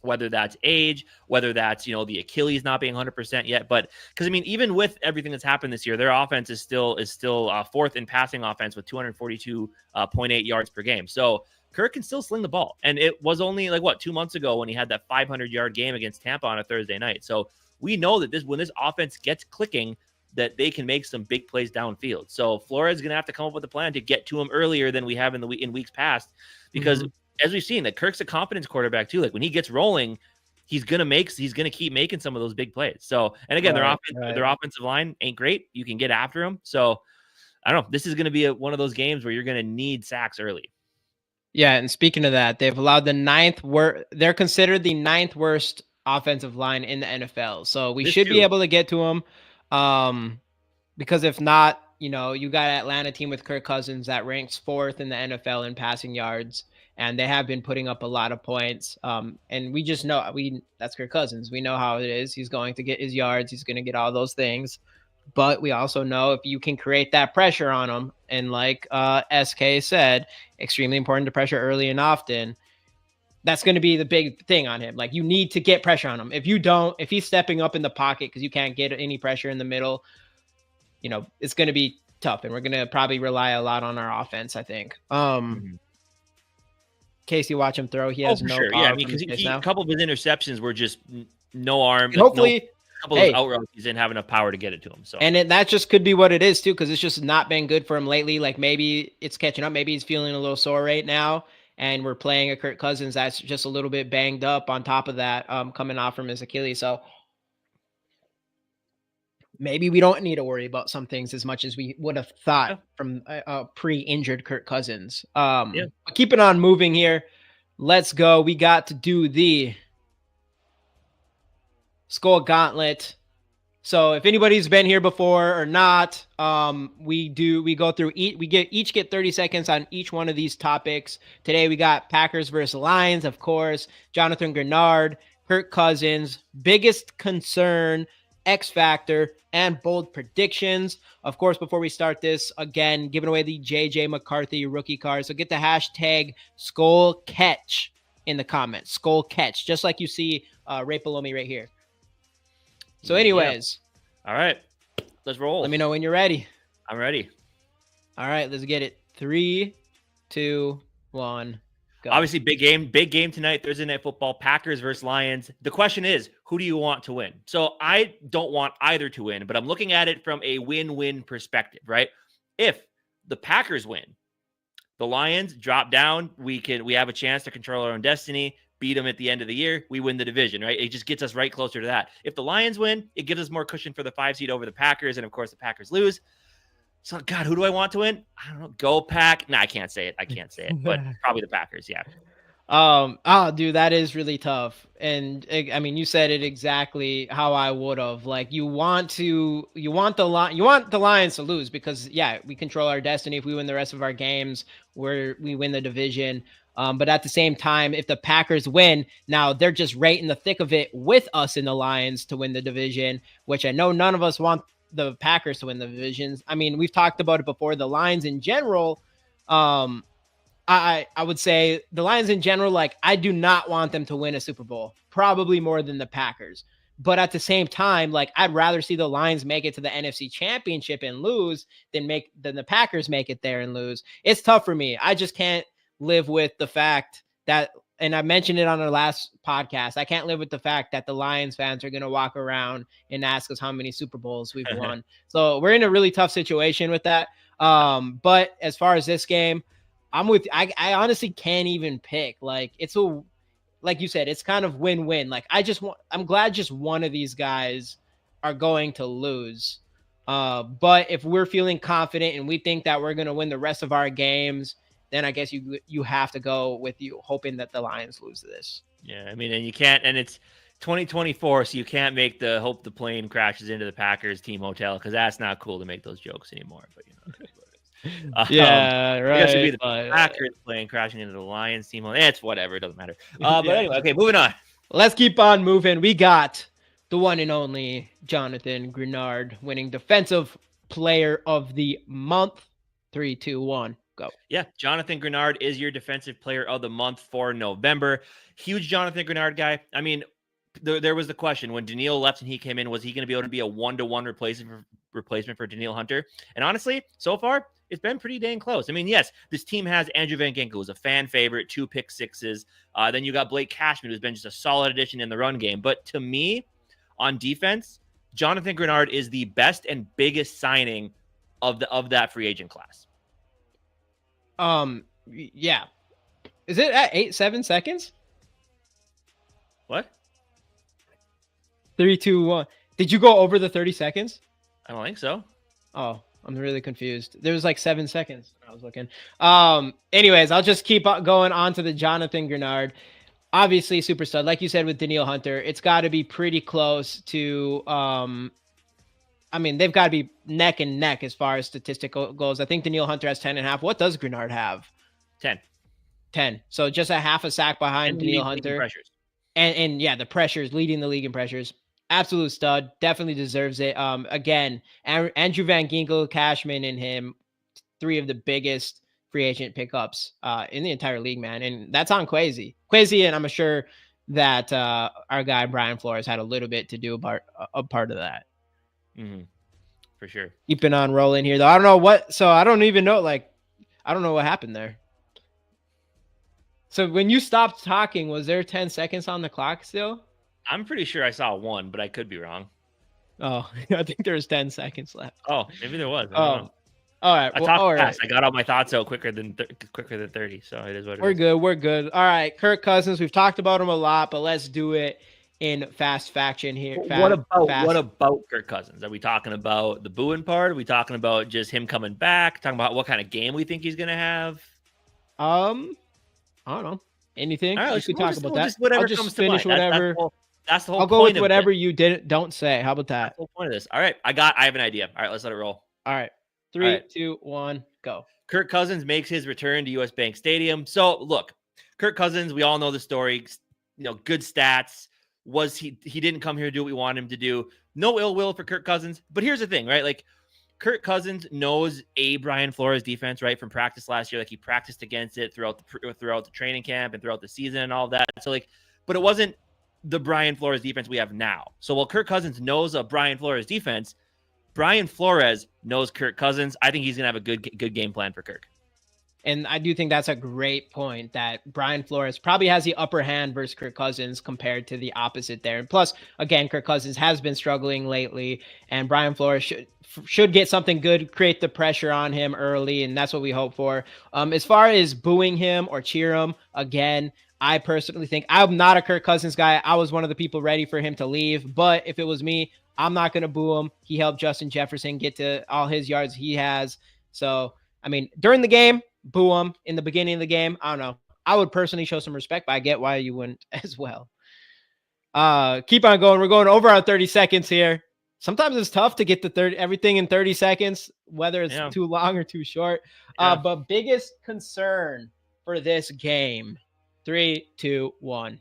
Speaker 1: Whether that's age, whether that's, the Achilles not being 100% yet. But because, I mean, even with everything that's happened this year, their offense is still fourth in passing offense with 242.8 yards per game. So Kirk can still sling the ball. And it was only 2 months ago when he had that 500-yard game against Tampa on a Thursday night. So we know that when this offense gets clicking, that they can make some big plays downfield. So Flores is going to have to come up with a plan to get to him earlier than we have in weeks past, because as we've seen, that Kirk's a confidence quarterback too. Like when he gets rolling, he's gonna keep making some of those big plays. So, and again, their offensive line ain't great. You can get after them. So, I don't know. This is gonna be one of those games where you're gonna need sacks early.
Speaker 2: Yeah, and speaking of that, they've allowed they're considered the 9th worst offensive line in the NFL. So we should be able to get to them. Because if not, you got an Atlanta team with Kirk Cousins that ranks 4th in the NFL in passing yards. And they have been putting up a lot of points. And we just know that's Kirk Cousins. We know how it is. He's going to get his yards. He's going to get all those things. But we also know if you can create that pressure on him, and like SK said, extremely important to pressure early and often, that's going to be the big thing on him. Like, you need to get pressure on him. If he's stepping up in the pocket because you can't get any pressure in the middle, it's going to be tough. And we're going to probably rely a lot on our offense, I think. Case you watch him throw, he has no
Speaker 1: power. Yeah, I mean, because a couple of his interceptions were just no arm.
Speaker 2: Hopefully,
Speaker 1: a couple of out routes, he didn't have enough power to get it to him. So,
Speaker 2: and that just could be what it is too, because it's just not been good for him lately. Like maybe it's catching up. Maybe he's feeling a little sore right now, and we're playing a Kirk Cousins that's just a little bit banged up. On top of that, coming off from his Achilles, so maybe we don't need to worry about some things as much as we would have thought from a pre-injured Kirk Cousins. But keeping on moving here, let's go. We got to do the Skol Gauntlet. So if anybody's been here before or not, we go through each get 30 seconds on each one of these topics. Today we got Packers versus Lions, of course, Jonathan Grenard, Kirk Cousins, biggest concern, X Factor, and bold predictions. Of course, before we start this, again, giving away the JJ McCarthy rookie card. So get the hashtag Skol Catch in the comments. Skol Catch, just like you see right below me right here. So anyways.
Speaker 1: All right, let's roll.
Speaker 2: Let me know when you're ready.
Speaker 1: I'm ready.
Speaker 2: All right, let's get it. 3, 2, 1. Go.
Speaker 1: Obviously, big game tonight, Thursday Night Football, Packers versus Lions. The question is, who do you want to win? So I don't want either to win, but I'm looking at it from a win-win perspective, right? If the Packers win, the Lions drop down, we have a chance to control our own destiny. beat them at the end of the year, we win the division, right? It just gets us right closer to that. If the Lions win, it gives us more cushion for the 5 seed over the Packers. And of course, the Packers lose. So, God, who do I want to win? I don't know. Go Pack. No, I can't say it. But probably the Packers. Yeah.
Speaker 2: Dude, that is really tough. And I mean, you said it exactly how I would have. Like, you want the Lions to lose because, yeah, we control our destiny. If we win the rest of our games, we win the division. But at the same time, if the Packers win, now they're just right in the thick of it with us in the Lions to win the division, which I know none of us want the Packers to win the divisions. I mean, we've talked about it before. The Lions in general, I would say the Lions in general, like, I do not want them to win a Super Bowl, probably more than the Packers. But at the same time, like, I'd rather see the Lions make it to the NFC Championship and lose than the Packers make it there and lose. It's tough for me. I just can't live with the fact that, and I mentioned it on our last podcast, I can't live with the fact that the Lions fans are going to walk around and ask us how many Super Bowls we've won. So we're in a really tough situation with that. But as far as this game, I honestly can't even pick. Like, like you said, it's kind of win-win. Like, I'm glad just one of these guys are going to lose. But if we're feeling confident and we think that we're going to win the rest of our games, then I guess you have to go with you hoping that the Lions lose this.
Speaker 1: Yeah, I mean, and you can't, and it's 2024, so you can't make hope the plane crashes into the Packers team hotel, because that's not cool to make those jokes anymore. But
Speaker 2: yeah, right.
Speaker 1: It should be the Packers plane crashing into the Lions team. It's whatever, it doesn't matter. But anyway, okay, moving on.
Speaker 2: Let's keep on moving. We got the one and only Jonathan Grenard winning Defensive Player of the Month. 3, 2, 1, go.
Speaker 1: Yeah, Jonathan Grenard is your Defensive Player of the Month for November. Huge Jonathan Grenard guy. I mean, there was the question when Danielle left and he came in, was he going to be able to be a 1-to-1 replacement for Danielle Hunter? And honestly, so far, it's been pretty dang close. I mean, yes, this team has Andrew Van Ginkel, who's a fan favorite, 2 pick sixes. Then you got Blake Cashman, who's been just a solid addition in the run game. But to me, on defense, Jonathan Grenard is the best and biggest signing of that free agent class.
Speaker 2: Yeah. Is it at 7 seconds?
Speaker 1: What?
Speaker 2: 3, 2, 1. Did you go over the 30 seconds?
Speaker 1: I don't think so.
Speaker 2: Oh, I'm really confused. There was like 7 seconds when I was looking. Anyways, I'll just keep going on to the Jonathan Grenard. Obviously, super stud. Like you said with Danielle Hunter, it's got to be pretty close to. I mean, they've got to be neck and neck as far as statistical goes. I think Danielle Hunter has 10.5. What does Grenard have?
Speaker 1: 10.
Speaker 2: 10. So just a half a sack behind Danielle Hunter.
Speaker 1: Pressures.
Speaker 2: And yeah, the pressures, leading the league in pressures. Absolute stud. Definitely deserves it. Again, Andrew Van Ginkel, Cashman, and him, 3 of the biggest free agent pickups in the entire league, man. And that's on Kwesi. And I'm sure that our guy Brian Flores had a little bit to do about a part of that.
Speaker 1: Mm-hmm. For sure.
Speaker 2: Keeping on rolling here, though. I don't know what. So I don't even know. Like, I don't know what happened there. So when you stopped talking, was there 10 seconds on the clock still?
Speaker 1: I'm pretty sure I saw 1, but I could be wrong.
Speaker 2: Oh, I think there's 10 seconds left.
Speaker 1: Oh, maybe there was.
Speaker 2: All right.
Speaker 1: I talked fast. I got all my thoughts out quicker than 30. So it is what it is.
Speaker 2: We're good. All right. Kirk Cousins. We've talked about him a lot, but let's do it in fast faction here.
Speaker 1: What about Kirk Cousins? Are we talking about the booing part? Are we talking about just him coming back? Talking about what kind of game we think he's going to have?
Speaker 2: I don't know. Anything?
Speaker 1: All right,
Speaker 2: we talk about that.
Speaker 1: Just whatever
Speaker 2: I'll just
Speaker 1: comes
Speaker 2: finish
Speaker 1: to mind.
Speaker 2: whatever.
Speaker 1: That's the whole
Speaker 2: I'll
Speaker 1: point.
Speaker 2: go with whatever you don't say. How about that?
Speaker 1: That's the whole point of this. All right. I have an idea. All right, let's let it roll.
Speaker 2: All right. 3, 2, 1, go.
Speaker 1: Kirk Cousins makes his return to US Bank Stadium. So look, Kirk Cousins, we all know the story, good stats. He didn't come here to do what we want him to do. No ill will for Kirk Cousins. But here's the thing, right? Like, Kirk Cousins knows Brian Flores defense, right, from practice last year. Like, he practiced against it throughout the training camp and throughout the season and all of that. So, like, but it wasn't the Brian Flores defense we have now. So while Kirk Cousins knows a Brian Flores defense, Brian Flores knows Kirk Cousins. I think he's gonna have a good game plan for Kirk.
Speaker 2: And I do think that's a great point, that Brian Flores probably has the upper hand versus Kirk Cousins compared to the opposite there. And plus, again, Kirk Cousins has been struggling lately, and Brian Flores should get something good, create the pressure on him early, and that's what we hope for. As far as booing him or cheer him, again, I personally think I'm not a Kirk Cousins guy. I was one of the people ready for him to leave. But if it was me, I'm not going to boo him. He helped Justin Jefferson get to all his yards he has. So, I mean, during the game, boo him. In the beginning of the game, I don't know. I would personally show some respect, but I get why you wouldn't as well. Keep on going. We're going over our 30 seconds here. Sometimes it's tough to get the everything in 30 seconds, whether it's too long or too short. But biggest concern for this game. 3, 2, 1.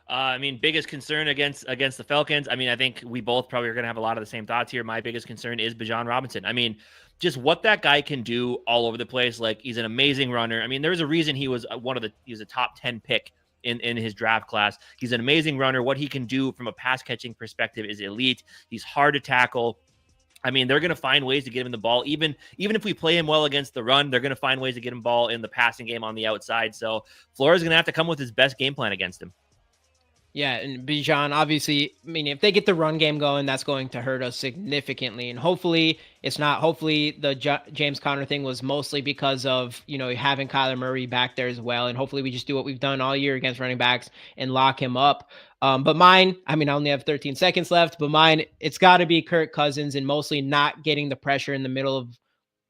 Speaker 1: I mean, biggest concern against the Falcons. I mean, I think we both probably are going to have a lot of the same thoughts here. My biggest concern is Bijan Robinson. I mean, just what that guy can do all over the place. Like, he's an amazing runner. I mean, there's a reason he was he was a top 10 pick in his draft class. He's an amazing runner. What he can do from a pass catching perspective is elite. He's hard to tackle. I mean, they're going to find ways to get him the ball. Even if we play him well against the run, they're going to find ways to get him ball in the passing game on the outside. So Flores is going to have to come with his best game plan against him.
Speaker 2: Yeah, and Bijan, obviously, I mean, if they get the run game going, that's going to hurt us significantly. And hopefully it's not. Hopefully the James Conner thing was mostly because of, having Kyler Murray back there as well. And hopefully we just do what we've done all year against running backs and lock him up. But mine, I mean, I only have 13 seconds left, but mine, it's got to be Kirk Cousins and mostly not getting the pressure in the middle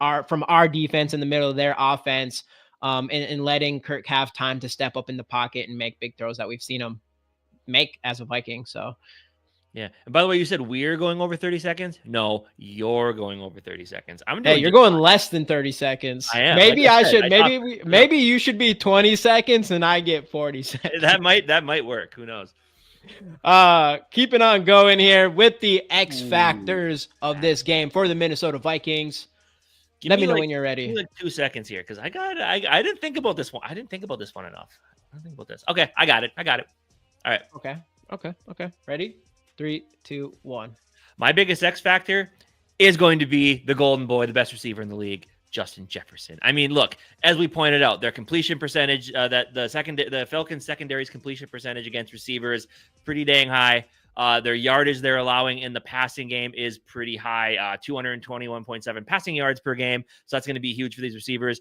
Speaker 2: of from our defense in the middle of their offense, and letting Kirk have time to step up in the pocket and make big throws that we've seen him make as a Viking. So
Speaker 1: yeah. And by the way, you said we're going over 30 seconds. No, you're going over 30 seconds.
Speaker 2: You're going less than 30 seconds.
Speaker 1: I am.
Speaker 2: Maybe I should. Maybe you should be 20 seconds and I get 40 seconds.
Speaker 1: That might work. Who knows?
Speaker 2: Keeping on going here with the X factors of this game for the Minnesota Vikings. Let me know when you're ready.
Speaker 1: Like 2 seconds here, because I didn't think about this one. I didn't think about this one enough. I don't think about this. Okay, I got it. All right.
Speaker 2: Okay. Ready? 3, 2, 1.
Speaker 1: My biggest X factor is going to be the golden boy, the best receiver in the league, Justin Jefferson. I mean, look, as we pointed out, their completion percentage, the Falcons secondary's completion percentage against receivers, pretty dang high. Their yardage they're allowing in the passing game is pretty high, 221.7 passing yards per game. So that's going to be huge for these receivers.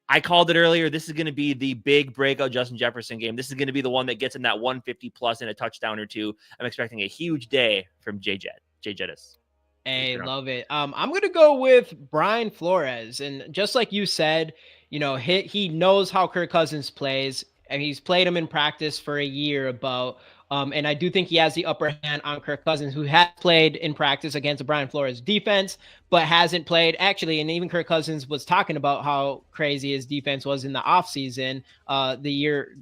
Speaker 1: I called it earlier. This is going to be the big breakout Justin Jefferson game. This is going to be the one that gets him that 150 plus and a touchdown or two. I'm expecting a huge day from Jay Jettis.
Speaker 2: Hey, love it. I'm going to go with Brian Flores. And just like you said, he knows how Kirk Cousins plays, and he's played him in practice for a year about. And I do think he has the upper hand on Kirk Cousins, who has played in practice against the Brian Flores defense, but hasn't played actually. And even Kirk Cousins was talking about how crazy his defense was in the offseason, the year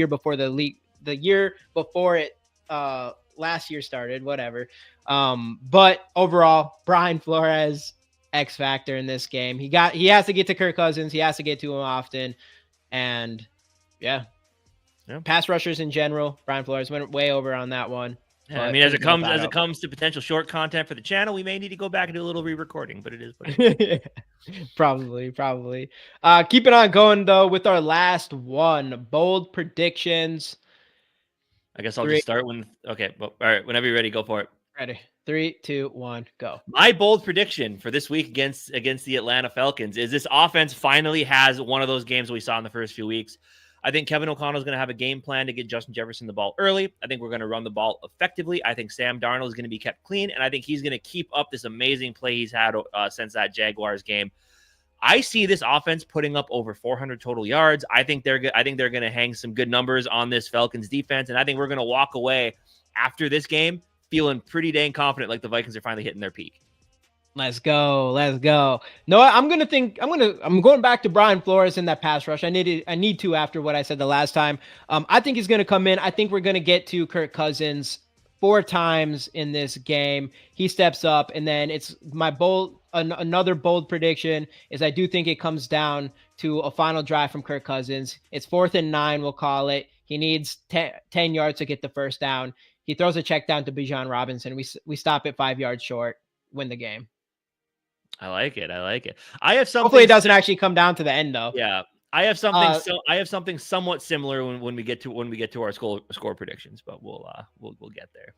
Speaker 2: before the year before it, last year started, whatever. But overall, Brian Flores, X factor in this game. He has to get to Kirk Cousins. He has to get to him often. And yeah. Pass rushers in general, Brian Flores went way over on that one.
Speaker 1: Yeah, I mean, as it comes to potential short content for the channel, we may need to go back and do a little re-recording, but it is what it is.
Speaker 2: Probably. Keeping on going though with our last one, bold predictions.
Speaker 1: I guess I'll just start when. Okay, well, all right. Whenever you're ready, go for it.
Speaker 2: Ready. 3, 2, 1, go.
Speaker 1: My bold prediction for this week against the Atlanta Falcons is this offense finally has one of those games we saw in the first few weeks. I think Kevin O'Connell is going to have a game plan to get Justin Jefferson the ball early. I think we're going to run the ball effectively. I think Sam Darnold is going to be kept clean, and I think he's going to keep up this amazing play he's had since that Jaguars game. I see this offense putting up over 400 total yards. I think they're going to hang some good numbers on this Falcons defense, and I think we're going to walk away after this game feeling pretty dang confident, like the Vikings are finally hitting their peak.
Speaker 2: Let's go. No, I'm going back to Brian Flores in that pass rush. I need to after what I said the last time. I think he's going to come in. I think we're going to get to Kirk Cousins 4 times in this game. He steps up, and then it's my another bold prediction is I do think it comes down to a final drive from Kirk Cousins. It's 4th and 9, we'll call it. He needs 10 yards to get the first down. He throws a check down to Bijan Robinson. We stop at 5 yards short, win the game.
Speaker 1: I like it. I have something.
Speaker 2: Hopefully, it doesn't actually come down to the end, though.
Speaker 1: Yeah, I have something. I have something somewhat similar when we get to our score predictions, but we'll get there.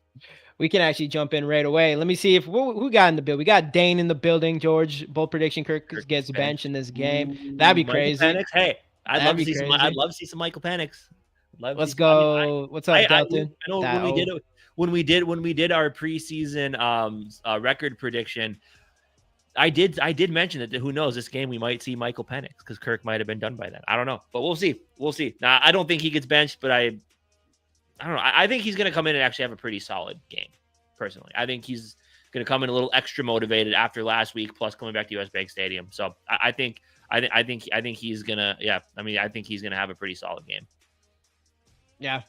Speaker 2: We can actually jump in right away. Let me see if who got in the build. We got Dane in the building. George, bold prediction: Kirk gets benched in this game. That'd be crazy.
Speaker 1: Penix. Hey, I'd love to see some Michael Penix. Love to
Speaker 2: Let's
Speaker 1: see. I mean,
Speaker 2: go. What's up,
Speaker 1: I
Speaker 2: Delton?
Speaker 1: know when we did our preseason record prediction. I did mention that who knows, this game we might see Michael Penix because Kirk might have been done by then. I don't know, but we'll see. We'll see. Now I don't think he gets benched, but I don't know. I think he's going to come in and actually have a pretty solid game. Personally, I think he's going to come in a little extra motivated after last week, plus coming back to US Bank Stadium. So I think he's gonna. Yeah, I mean, I think he's going to have a pretty solid game.
Speaker 2: Yeah,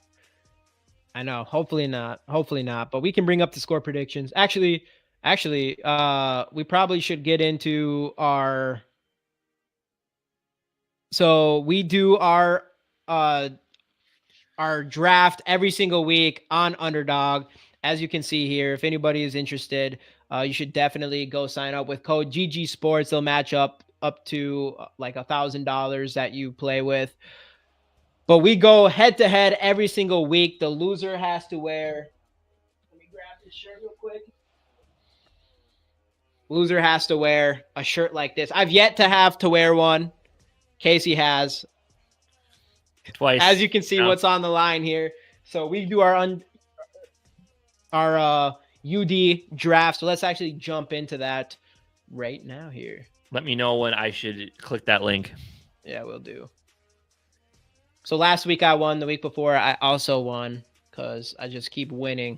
Speaker 2: I know. Hopefully not. Hopefully not. But we can bring up the score predictions. Actually, we probably should get into our. So we do our draft every single week on Underdog. As you can see here, if anybody is interested, you should definitely go sign up with code GG Sports. They'll match up to like $1,000 that you play with. But we go head to head every single week. The loser has to wear. Let me grab this shirt real quick. Loser has to wear a shirt like this. I've yet to have to wear one. Casey has.
Speaker 1: Twice.
Speaker 2: As you can see, what's on the line here. So we do our UD draft. So let's actually jump into that right now here.
Speaker 1: Let me know when I should click that link.
Speaker 2: Yeah, we'll do. So last week I won. The week before I also won because I just keep winning.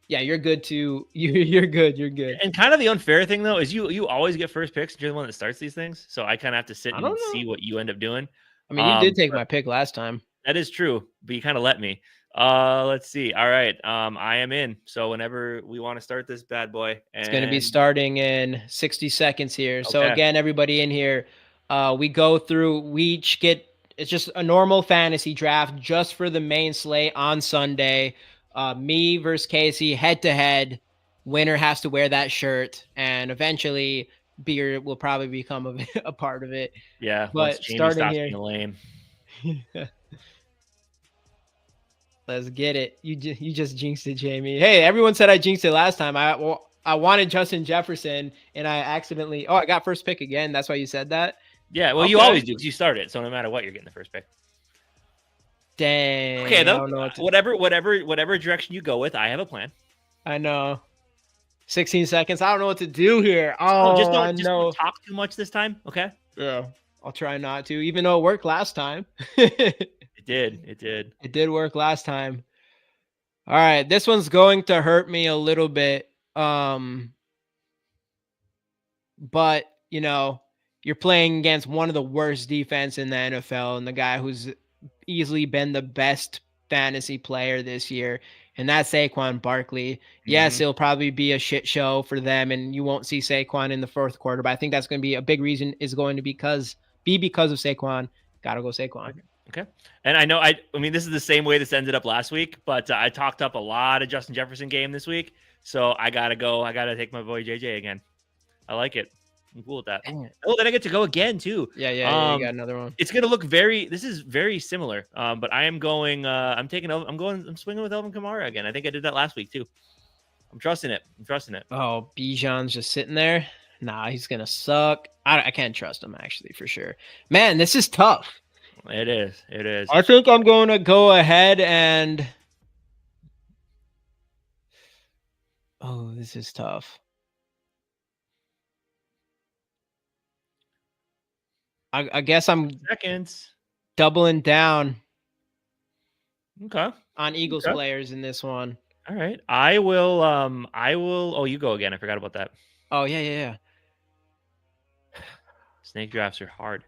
Speaker 2: Yeah, you're good too. You're good. You're good.
Speaker 1: And kind of the unfair thing though is you always get first picks. You're the one that starts these things, so I kind of have to sit and see what you end up doing.
Speaker 2: I mean, you did take my pick last time.
Speaker 1: That is true, but you kind of let me. Let's see. All right, I am in. So whenever we want to start this bad boy,
Speaker 2: it's going to be starting in 60 seconds here.
Speaker 1: Okay.
Speaker 2: So again, everybody in here, we go through. We each get. It's just a normal fantasy draft just for the main slate on Sunday. Me versus Casey, head to head. Winner has to wear that shirt, and eventually beer will probably become a part of it.
Speaker 1: Yeah,
Speaker 2: but starting here,
Speaker 1: being lame.
Speaker 2: Let's get it. You just jinxed it, Jamie. Hey, everyone said I jinxed it last time. I wanted Justin Jefferson, and I accidentally. Oh, I got first pick again. That's why you said that.
Speaker 1: Yeah, well, you always do because you start it. So no matter what, you're getting the first pick.
Speaker 2: Dang.
Speaker 1: Okay, though. Whatever direction you go with, I have a plan.
Speaker 2: I know. 16 seconds. I don't know what to do here. Oh,
Speaker 1: just don't talk too much this time. Okay.
Speaker 2: Yeah. I'll try not to, even though it worked last time.
Speaker 1: It did.
Speaker 2: It did work last time. All right. This one's going to hurt me a little bit. But, you're playing against one of the worst defense in the NFL and the guy who's easily been the best fantasy player this year, and that's Saquon Barkley. Yes, it'll probably be a shit show for them, and you won't see Saquon in the fourth quarter, but I think that's going to be a big reason is going to be because of Saquon. Gotta go Saquon.
Speaker 1: Okay. And I know, I mean, this is the same way this ended up last week, but I talked up a lot of Justin Jefferson game this week, so I gotta go. I gotta take my boy JJ again. I like it. I'm cool with that. Oh, then I get to go again too.
Speaker 2: Yeah, you got another one.
Speaker 1: It's gonna look this is very similar. But I am going. I'm swinging with Elvin Kamara again. I think I did that last week too. I'm trusting it.
Speaker 2: Oh, Bijan's just sitting there. Nah, he's gonna suck. I can't trust him actually for sure. Man, this is tough.
Speaker 1: It is.
Speaker 2: I think I'm going to go ahead and. Oh, this is tough. I guess I'm
Speaker 1: seconds
Speaker 2: doubling down.
Speaker 1: Okay.
Speaker 2: On Eagles players in this one.
Speaker 1: All right. I will. Oh, you go again. I forgot about that.
Speaker 2: Oh yeah.
Speaker 1: Snake drafts are hard.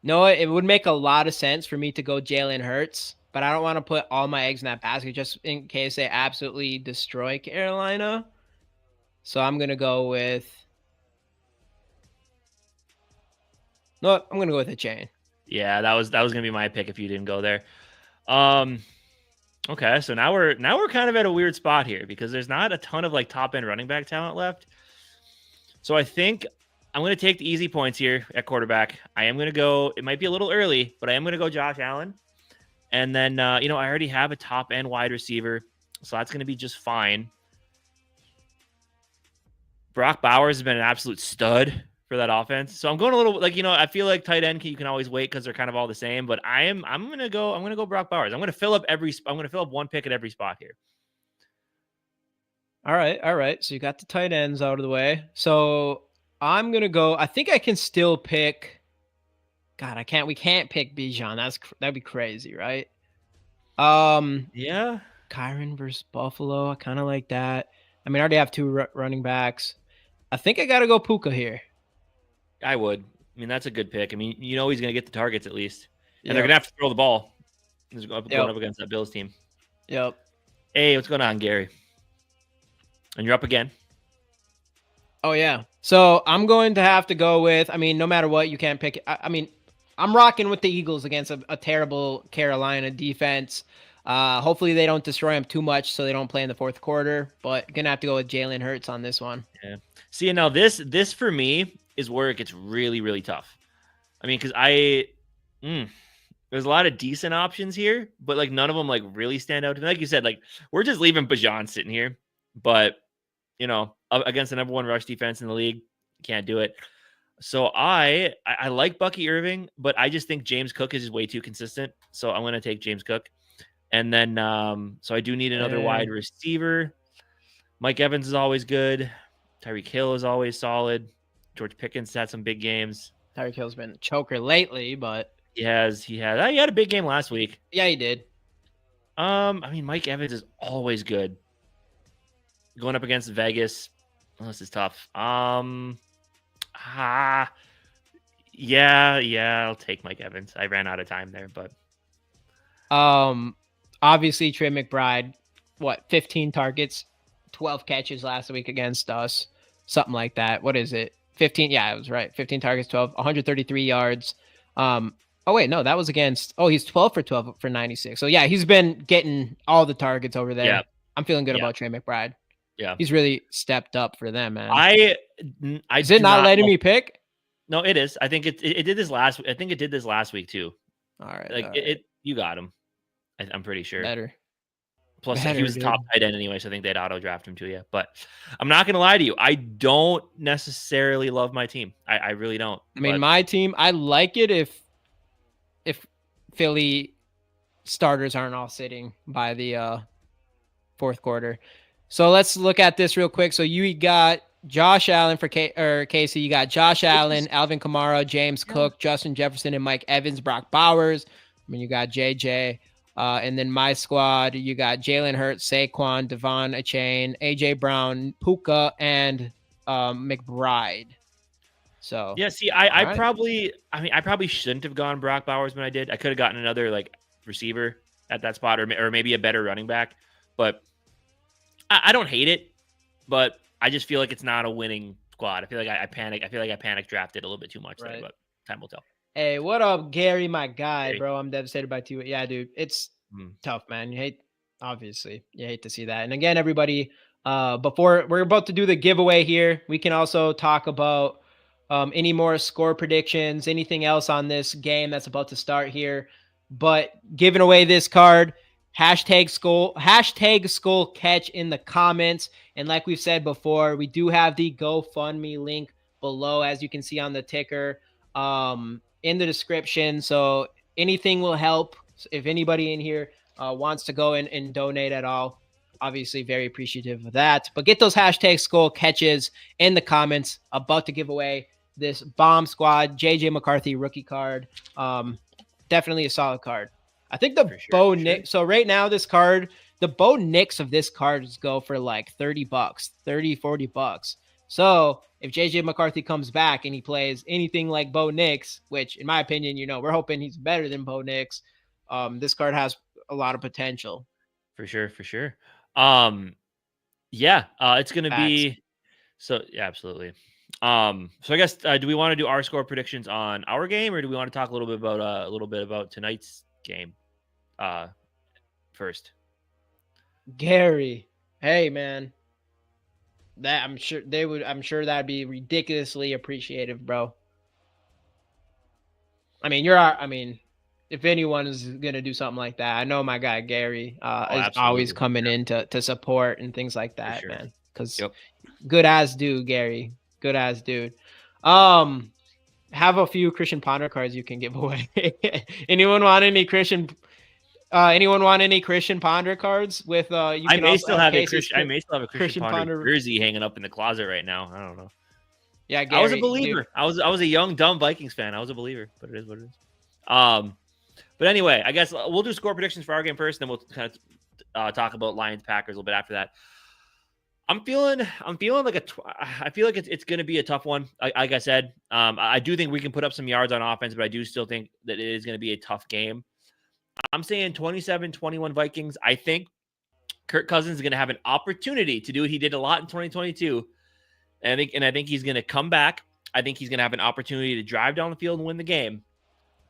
Speaker 2: No, it would make a lot of sense for me to go Jalen Hurts, but I don't want to put all my eggs in that basket just in case they absolutely destroy Carolina. So I'm gonna go with. No, I'm gonna go with a chain.
Speaker 1: Yeah, that was gonna be my pick if you didn't go there. Okay, so now we're kind of at a weird spot here because there's not a ton of like top end running back talent left. So I think I'm gonna take the easy points here at quarterback. I am gonna go. It might be a little early, but I am gonna go Josh Allen, and then I already have a top end wide receiver, so that's gonna be just fine. Brock Bowers has been an absolute stud for that offense. So I'm going a little like, I feel like tight end you can always wait because they're kind of all the same. But I'm gonna go Brock Bowers. I'm gonna fill up one pick at every spot here.
Speaker 2: All right. So you got the tight ends out of the way. So I'm gonna go. I think I can still pick. God, I can't. We can't pick Bijan. That'd be crazy, right?
Speaker 1: Yeah,
Speaker 2: Kyron versus Buffalo. I kind of like that. I mean, I already have two running backs. I think I gotta go Puka here.
Speaker 1: I would. I mean, that's a good pick. I mean, he's gonna get the targets at least, and they're
Speaker 2: Yep.
Speaker 1: gonna have to throw the ball. He's going up against that Bills team.
Speaker 2: Yep.
Speaker 1: Hey, what's going on, Gary? And you're up again.
Speaker 2: Oh yeah. So I'm going to have to go with. I mean, no matter what, you can't pick. I mean, I'm rocking with the Eagles against a terrible Carolina defense. Hopefully they don't destroy them too much, so they don't play in the fourth quarter. But gonna have to go with Jalen Hurts on this one.
Speaker 1: Yeah. See, now this for me is where it gets really, really tough. I mean, because there's a lot of decent options here, but like none of them like really stand out to me. Like you said, like we're just leaving Bijan sitting here, but against the number one rush defense in the league, can't do it. So I like Bucky Irving, but I just think James Cook is just way too consistent. So I'm going to take James Cook. And then, so I do need another wide receiver. Mike Evans is always good. Tyreek Hill is always solid. George Pickens had some big games.
Speaker 2: Tyreek Hill's been a choker lately, but
Speaker 1: He had a big game last week.
Speaker 2: yeah, he did.
Speaker 1: I mean, Mike Evans is always good. Going up against Vegas, this is tough. Yeah, I'll take Mike Evans. I ran out of time there, but
Speaker 2: obviously Trey McBride, 15 targets, 12 catches last week against us, something like that. What is it? 15? Yeah, I was right. 15 targets, 133 yards. Oh wait, no, that was against. Oh, he's 12 for 12 for 96. So yeah, he's been getting all the targets over there.
Speaker 1: Yeah.
Speaker 2: I'm feeling good about Trey McBride.
Speaker 1: Yeah,
Speaker 2: he's really stepped up for them, man.
Speaker 1: Is
Speaker 2: it not letting me pick?
Speaker 1: No, it is. I think it did this last. I think it did this last week too.
Speaker 2: All right,
Speaker 1: like you got him. I'm pretty sure.
Speaker 2: Better.
Speaker 1: Plus, he was top tight end anyway, so I think they'd auto draft him to you. But I'm not gonna lie to you. I don't necessarily love my team. I really don't.
Speaker 2: I mean, my team. I like it if Philly starters aren't all sitting by the fourth quarter. So let's look at this real quick. So you got Josh Allen for Casey. You got Josh Allen, Alvin Kamara, James Cook, Justin Jefferson, and Mike Evans, Brock Bowers. I mean, you got JJ. And then my squad, you got Jalen Hurts, Saquon, Devon Achane, AJ Brown, Puka, and McBride. So
Speaker 1: yeah, see, I probably shouldn't have gone Brock Bowers when I did. I could have gotten another like receiver at that spot, or maybe a better running back. But I don't hate it, but I just feel like it's not a winning squad. I feel like I panic. I feel like I panic drafted a little bit too much there, but time will tell.
Speaker 2: Hey, what up, Gary, my guy, bro? I'm devastated by 2. Yeah, dude, it's tough, man. You hate to see that. And again, everybody, before we're about to do the giveaway here, we can also talk about any more score predictions, anything else on this game that's about to start here. But giving away this card, hashtag Skol catch in the comments. And like we've said before, we do have the GoFundMe link below, as you can see on the ticker, in the description. So anything will help. If anybody in here wants to go and donate at all, obviously very appreciative of that. But get those hashtag Skol catches in the comments. About to give away this bomb squad JJ McCarthy rookie card. Definitely a solid card. I think the Bo Nix. So right now this card, the Bo Nix of this card go for like $30, $40. So if JJ McCarthy comes back and he plays anything like Bo Nix, which in my opinion, we're hoping he's better than Bo Nix, this card has a lot of potential.
Speaker 1: For sure. It's going to be so. Yeah, absolutely. So I guess do we want to do our score predictions on our game, or do we want to talk a little bit about tonight's game first?
Speaker 2: Gary, hey man, that I'm sure that'd be ridiculously appreciative, bro. I mean, if anyone is gonna do something like that, I know my guy Gary is always coming in to support and things like that, man. Because good as dude, Gary. Good as dude. Have a few Christian Ponder cards you can give away. Anyone want any Christian? Anyone want any Christian Ponder cards with? You
Speaker 1: I
Speaker 2: can
Speaker 1: may
Speaker 2: also
Speaker 1: still
Speaker 2: have
Speaker 1: have a
Speaker 2: cases.
Speaker 1: Christian. I may still have a Christian Ponder
Speaker 2: Ponder.
Speaker 1: jersey hanging up in the closet right now. I don't know.
Speaker 2: Yeah,
Speaker 1: I was a
Speaker 2: Gary,
Speaker 1: believer.
Speaker 2: dude.
Speaker 1: I was a young dumb Vikings fan. I was a believer, but it is what it is. But anyway, I guess we'll do score predictions for our game first, then we'll kind of talk about Lions Packers a little bit after that. I'm feeling like I feel like it's going to be a tough one. Like I said, I do think we can put up some yards on offense, but I do still think that it is going to be a tough game. I'm saying 27-21 Vikings. I think Kirk Cousins is going to have an opportunity to do what he did a lot in 2022. And I think he's going to come back. I think he's going to have an opportunity to drive down the field and win the game.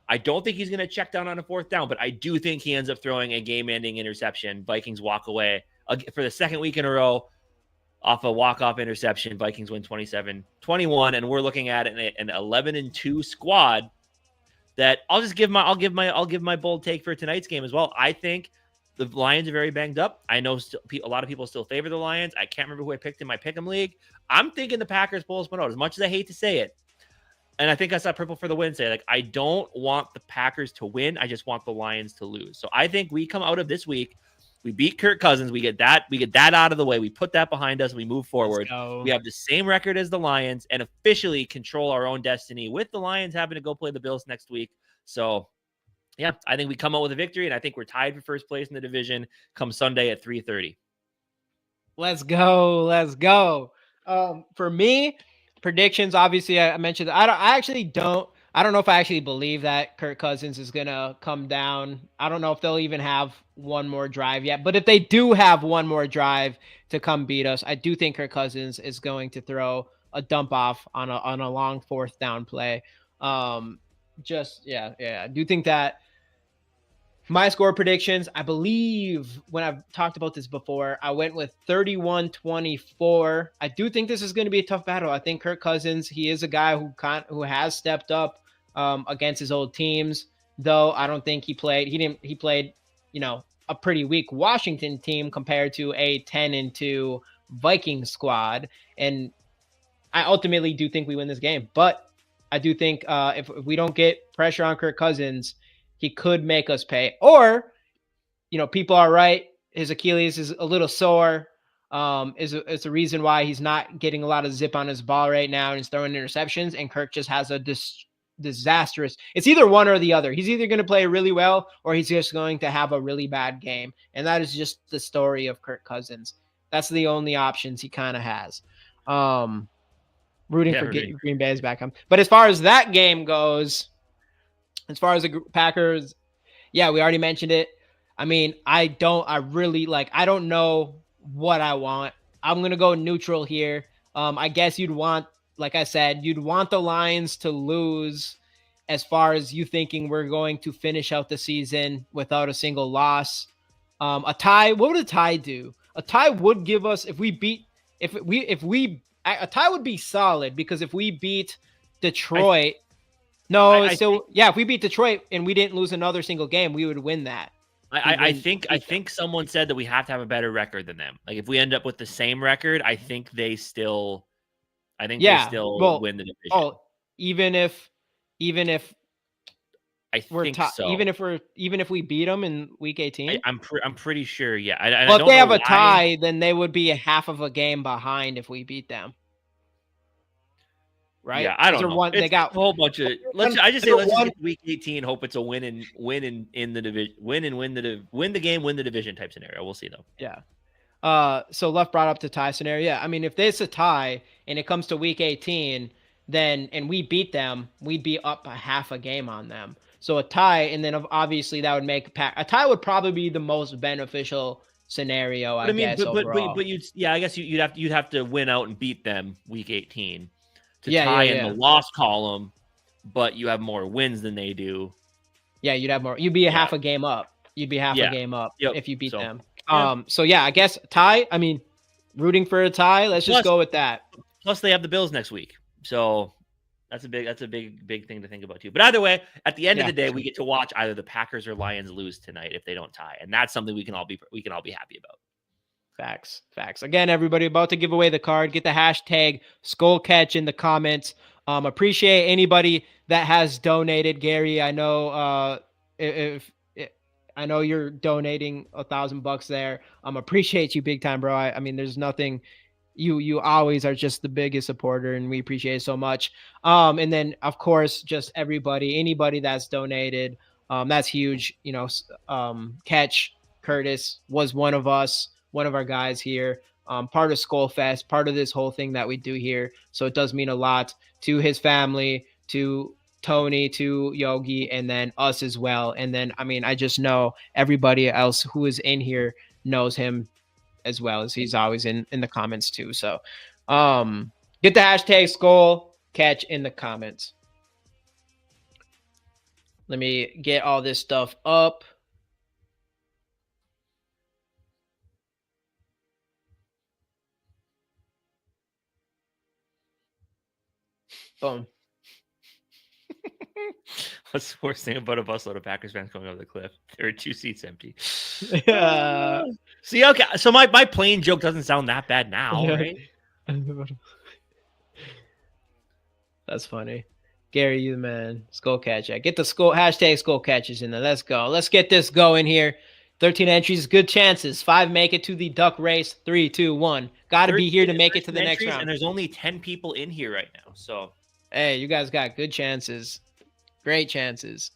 Speaker 1: I don't think he's going to check down on a fourth down, but I do think he ends up throwing a game-ending interception. Vikings walk away for the second week in a row off a walk-off interception. Vikings win 27-21, and we're looking at an 11-2 squad that I'll give my bold take for tonight's game as well. I think the Lions are very banged up. I know a lot of people still favor the Lions. I can't remember who I picked in my pick'em league. I'm thinking the Packers pull this one out, as much as I hate to say it. And I think I saw purple for the win say, like, I don't want the Packers to win. I just want the Lions to lose. So I think we come out of this week, we beat Kirk Cousins. We get that out of the way. We put that behind us. And we move forward. We have the same record as the Lions and officially control our own destiny, with the Lions having to go play the Bills next week. So yeah, I think we come out with a victory, and I think we're tied for first place in the division come Sunday at 3:30.
Speaker 2: Let's go. For me, predictions, obviously I mentioned I don't know if I actually believe that Kirk Cousins is gonna come down. I don't know if they'll even have one more drive yet, but if they do have one more drive to come beat us, I do think Kirk Cousins is going to throw a dump off on a long fourth down play. I do think that. My score predictions, I believe when I've talked about this before, I went with 31-24. I do think this is going to be a tough battle. I think Kirk Cousins, he is a guy who has stepped up against his old teams, though I don't think he played, a pretty weak Washington team compared to a 10-2 Viking squad. And I ultimately do think we win this game, but I do think if we don't get pressure on Kirk Cousins, he could make us pay. Or, people are right. His Achilles is a little sore. It's a reason why he's not getting a lot of zip on his ball right now and he's throwing interceptions. And Kirk just has a disastrous. It's either one or the other. He's either going to play really well or he's just going to have a really bad game. And that is just the story of Kirk Cousins. That's the only options he kind of has. Rooting for getting Green Bay's back on. But as far as that game goes, as far as the Packers, yeah, we already mentioned it. I mean, I don't know what I want. I'm going to go neutral here. I guess like I said, you'd want the Lions to lose as far as you thinking we're going to finish out the season without a single loss. A tie, what would a tie do? A tie would give us, a tie would be solid, because if we beat Detroit, if we beat Detroit and we didn't lose another single game, we would win that.
Speaker 1: I think someone said that we have to have a better record than them. Like, if we end up with the same record, I think they still win the division.
Speaker 2: Oh, even if
Speaker 1: I think so.
Speaker 2: Even if we beat them in week 18,
Speaker 1: I'm pretty sure. Yeah.
Speaker 2: If they have a tie, then they would be a half of a game behind if we beat them. Right?
Speaker 1: Yeah, I don't know. They got a whole bunch of. Let's just get week 18. Hope it's a win in the division. Win the game, win the division type scenario. We'll see though.
Speaker 2: Yeah. So Left brought up the tie scenario. Yeah, I mean, if there's a tie and it comes to week 18, and we beat them, we'd be up a half a game on them. So a tie, and then obviously that would make a tie would probably be the most beneficial scenario. I guess.
Speaker 1: I guess you'd have to win out and beat them week 18. To tie in the loss column, but you have more wins than they do. Yeah, you'd have more.
Speaker 2: You'd be a half a game up. You'd be half a game up if you beat them.
Speaker 1: Yeah.
Speaker 2: So yeah, I guess tie. I mean, rooting for a tie. Let's just go with that.
Speaker 1: Plus, they have the Bills next week, so that's a big thing to think about too. But either way, at the end of the day, we get to watch either the Packers or Lions lose tonight if they don't tie, and that's something we can all be happy about.
Speaker 2: Facts. Again, everybody, about to give away the card. Get the hashtag Skol Catch in the comments. Appreciate anybody that has donated. Gary, I know if I know you're donating $1,000 there. Appreciate you big time, bro. I mean, there's nothing. You always are just the biggest supporter, and we appreciate it so much. And then of course, just anybody that's donated, that's huge. Catch Curtis was one of us, one of our guys here, part of Skol Fest, part of this whole thing that we do here. So it does mean a lot to his family, to Tony, to Yogi, and then us as well. And then, I mean, I just know everybody else who is in here knows him as well, as he's always in the comments too. So get the hashtag Skol Catch in the comments. Let me get all this stuff up. Boom.
Speaker 1: What's the worst thing about a busload of Packers fans going over the cliff? There are 2 seats empty. See, okay, so my plane joke doesn't sound that bad now, right?
Speaker 2: That's funny. Gary, you the man. Skol Catch. Get the hashtag Skol Catches in there. Let's go. Let's get this going here. 13 entries, good chances. 5 make it to the duck race. 3, 2, 1. Got to be here to make it to the next round.
Speaker 1: And there's only 10 people in here right now. So,
Speaker 2: hey, you guys got good chances. Great chances.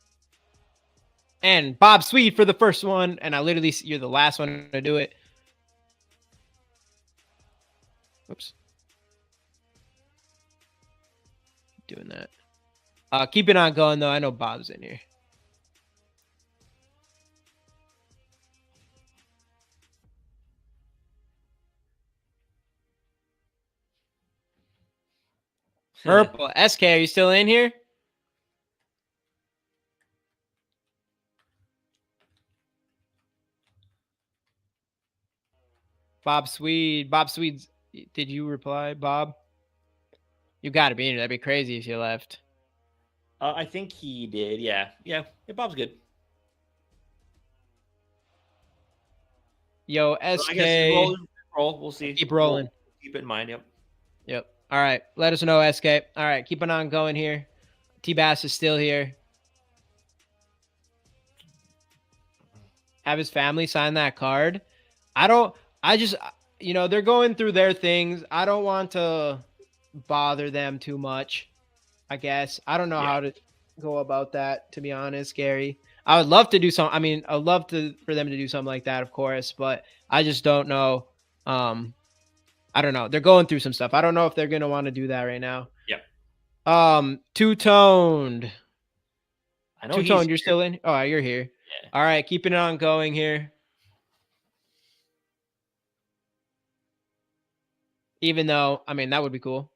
Speaker 2: And Bob Sweet for the first one. And you're the last one to do it. Oops. Doing that. Keep it on going, though. I know Bob's in here. Purple. SK, are you still in here? Bob Swede. Bob Swede, did you reply, Bob? You got to be in here. That'd be crazy if you left.
Speaker 1: I think he did. Yeah. Bob's good.
Speaker 2: Yo, SK.
Speaker 1: So I guess roll. We'll see.
Speaker 2: Keep rolling.
Speaker 1: Keep it in mind.
Speaker 2: Yep. All right. Let us know, SK. All right. Keeping on going here. T-Bass is still here. Have his family sign that card. They're going through their things. I don't want to bother them too much, I guess. I don't know how to go about that, to be honest, Gary. I would love to do something. I mean, I'd love for them to do something like that, of course, but I just don't know. I don't know. They're going through some stuff. I don't know if they're going to want to do that right now.
Speaker 1: Yeah.
Speaker 2: Two-toned.
Speaker 1: I know
Speaker 2: Two-toned, you're still in? Oh, you're here. Yeah. All right, keeping it on going here. Even though, I mean, that would be cool.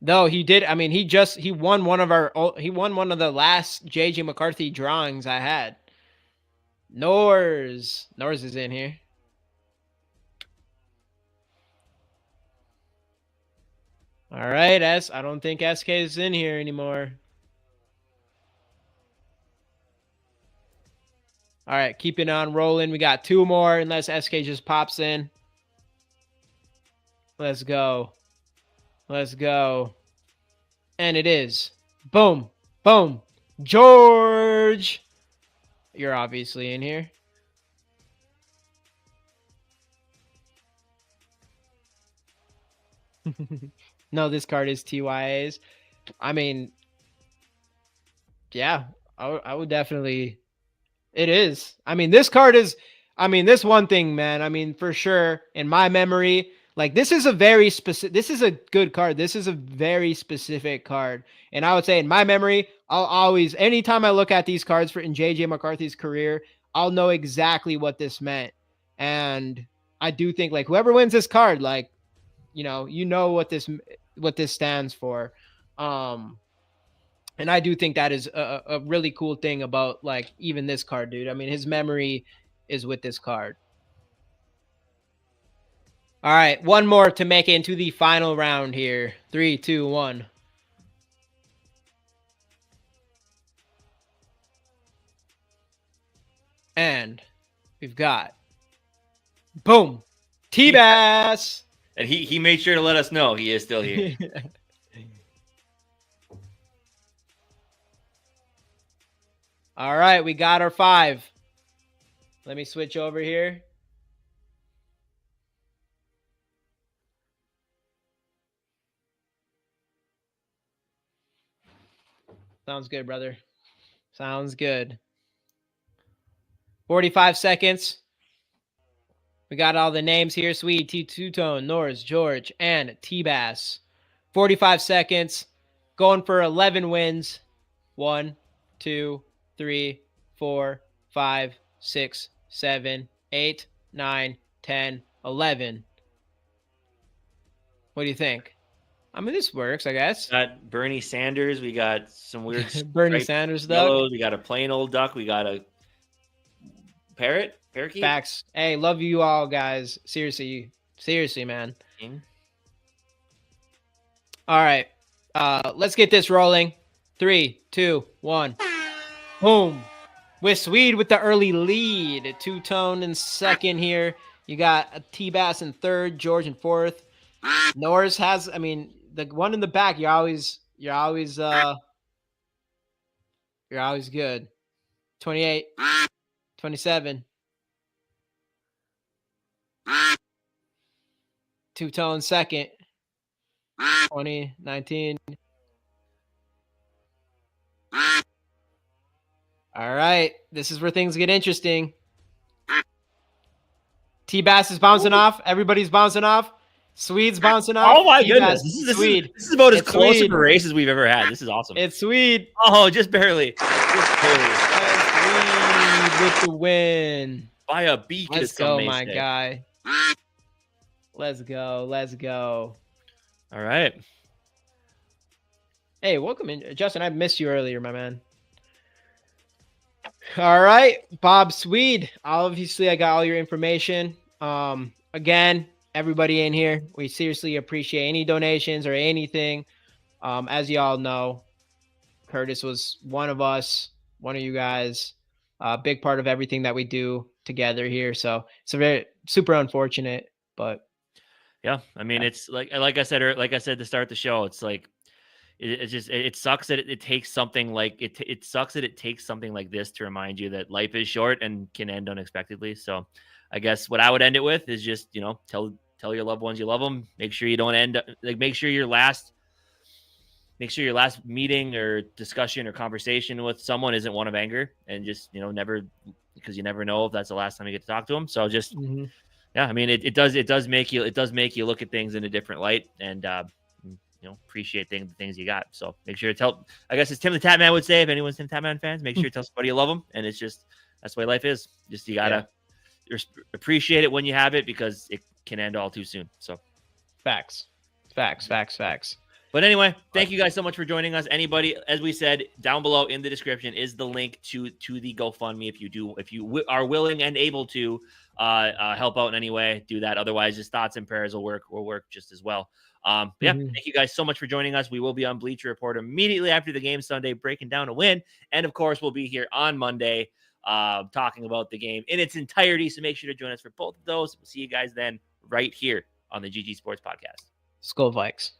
Speaker 2: No, he did. I mean, he won one of the last JJ McCarthy drawings I had. Norz is in here. All right, I don't think SK is in here anymore. All right, keeping on rolling. We got 2 more unless SK just pops in. Let's go. Let's go. And it is. Boom. Boom. George. You're obviously in here. No, this card is TYA's. I mean, yeah, I would definitely. It is. I mean, this card is. I mean, this one thing, man. I mean, for sure, in my memory, like this is a very specific. This is a good card. This is a very specific card, and I would say in my memory, I'll always, anytime I look at these cards in JJ McCarthy's career, I'll know exactly what this meant, and I do think like whoever wins this card, like, you know what this stands for. And I do think that is a really cool thing about like even this card, dude. I mean, his memory is with this card. All right, one more to make it into the final round here. 3, 2, 1. And we've got boom, T-Bass.
Speaker 1: And he made sure to let us know he is still here.
Speaker 2: All right, we got our 5. Let me switch over here. Sounds good, brother. Sounds good. 45 seconds. We got all the names here. Swede, T2Tone, Norris, George, and T-Bass. 45 seconds. Going for 11 wins. 1, 2, 3, 4, 5, 6, 7, 8, 9, 10, 11. What do you think? I mean, this works, I guess.
Speaker 1: Got Bernie Sanders. We got some weird
Speaker 2: Bernie Sanders duck.
Speaker 1: yellows. We got a plain old duck. We got a parakeet.
Speaker 2: Facts. Hey, love you all, guys. Seriously, man. All right, let's get this rolling. 3, 2, 1. Boom. With Swede with the early lead. Two-Tone in second here. You got a T-Bass in third, George in fourth. Norris has, I mean, the one in the back, you're always good. 28, 27. Two-Tone second. 20, 19. All right. This is where things get interesting. T-Bass is bouncing off. Everybody's bouncing off. Swede's bouncing off.
Speaker 1: Oh my
Speaker 2: T-Bass,
Speaker 1: goodness.
Speaker 2: Swede.
Speaker 1: This is about as
Speaker 2: It's
Speaker 1: close
Speaker 2: Swede.
Speaker 1: of a race as we've ever had. This is awesome.
Speaker 2: It's Swede.
Speaker 1: Oh, just barely. Just barely.
Speaker 2: Swede with the win.
Speaker 1: By a beak.
Speaker 2: Let's go, my guy. Let's go. Let's go.
Speaker 1: All right.
Speaker 2: Hey, welcome in. Justin, I missed you earlier, my man. All right, Bob Swede. Obviously, I got all your information. Again, everybody in here, we seriously appreciate any donations or anything. As you all know, Curtis was one of us, one of you guys, a big part of everything that we do together here. So it's a very super unfortunate, but
Speaker 1: yeah, I mean, it's like I said to start the show, it's like, it sucks that it takes something like it sucks that it takes something like this to remind you that life is short and can end unexpectedly. So I guess what I would end it with is just, tell your loved ones you love them. Make sure you don't make sure your last meeting or discussion or conversation with someone isn't one of anger, and just, never, because you never know if that's the last time you get to talk to them. So just, yeah, I mean, it does make you look at things in a different light, and, appreciate the things you got. So make sure to tell, I guess as Tim the Tatman would say, if anyone's Tim Tatman fans, make sure to tell somebody you love them. And it's just, that's the way life is. Just, you gotta appreciate it when you have it, because it can end all too soon. So Facts.
Speaker 2: But
Speaker 1: anyway, thank you guys so much for joining us. Anybody, as we said, down below in the description is the link to the GoFundMe. If you are willing and able to help out in any way, do that. Otherwise, just thoughts and prayers will work just as well. Thank you guys so much for joining us. We will be on Bleacher Report immediately after the game Sunday, breaking down a win. And of course, we'll be here on Monday talking about the game in its entirety. So make sure to join us for both of those. We'll see you guys then right here on the GG Sports Podcast.
Speaker 2: Skol Vikes.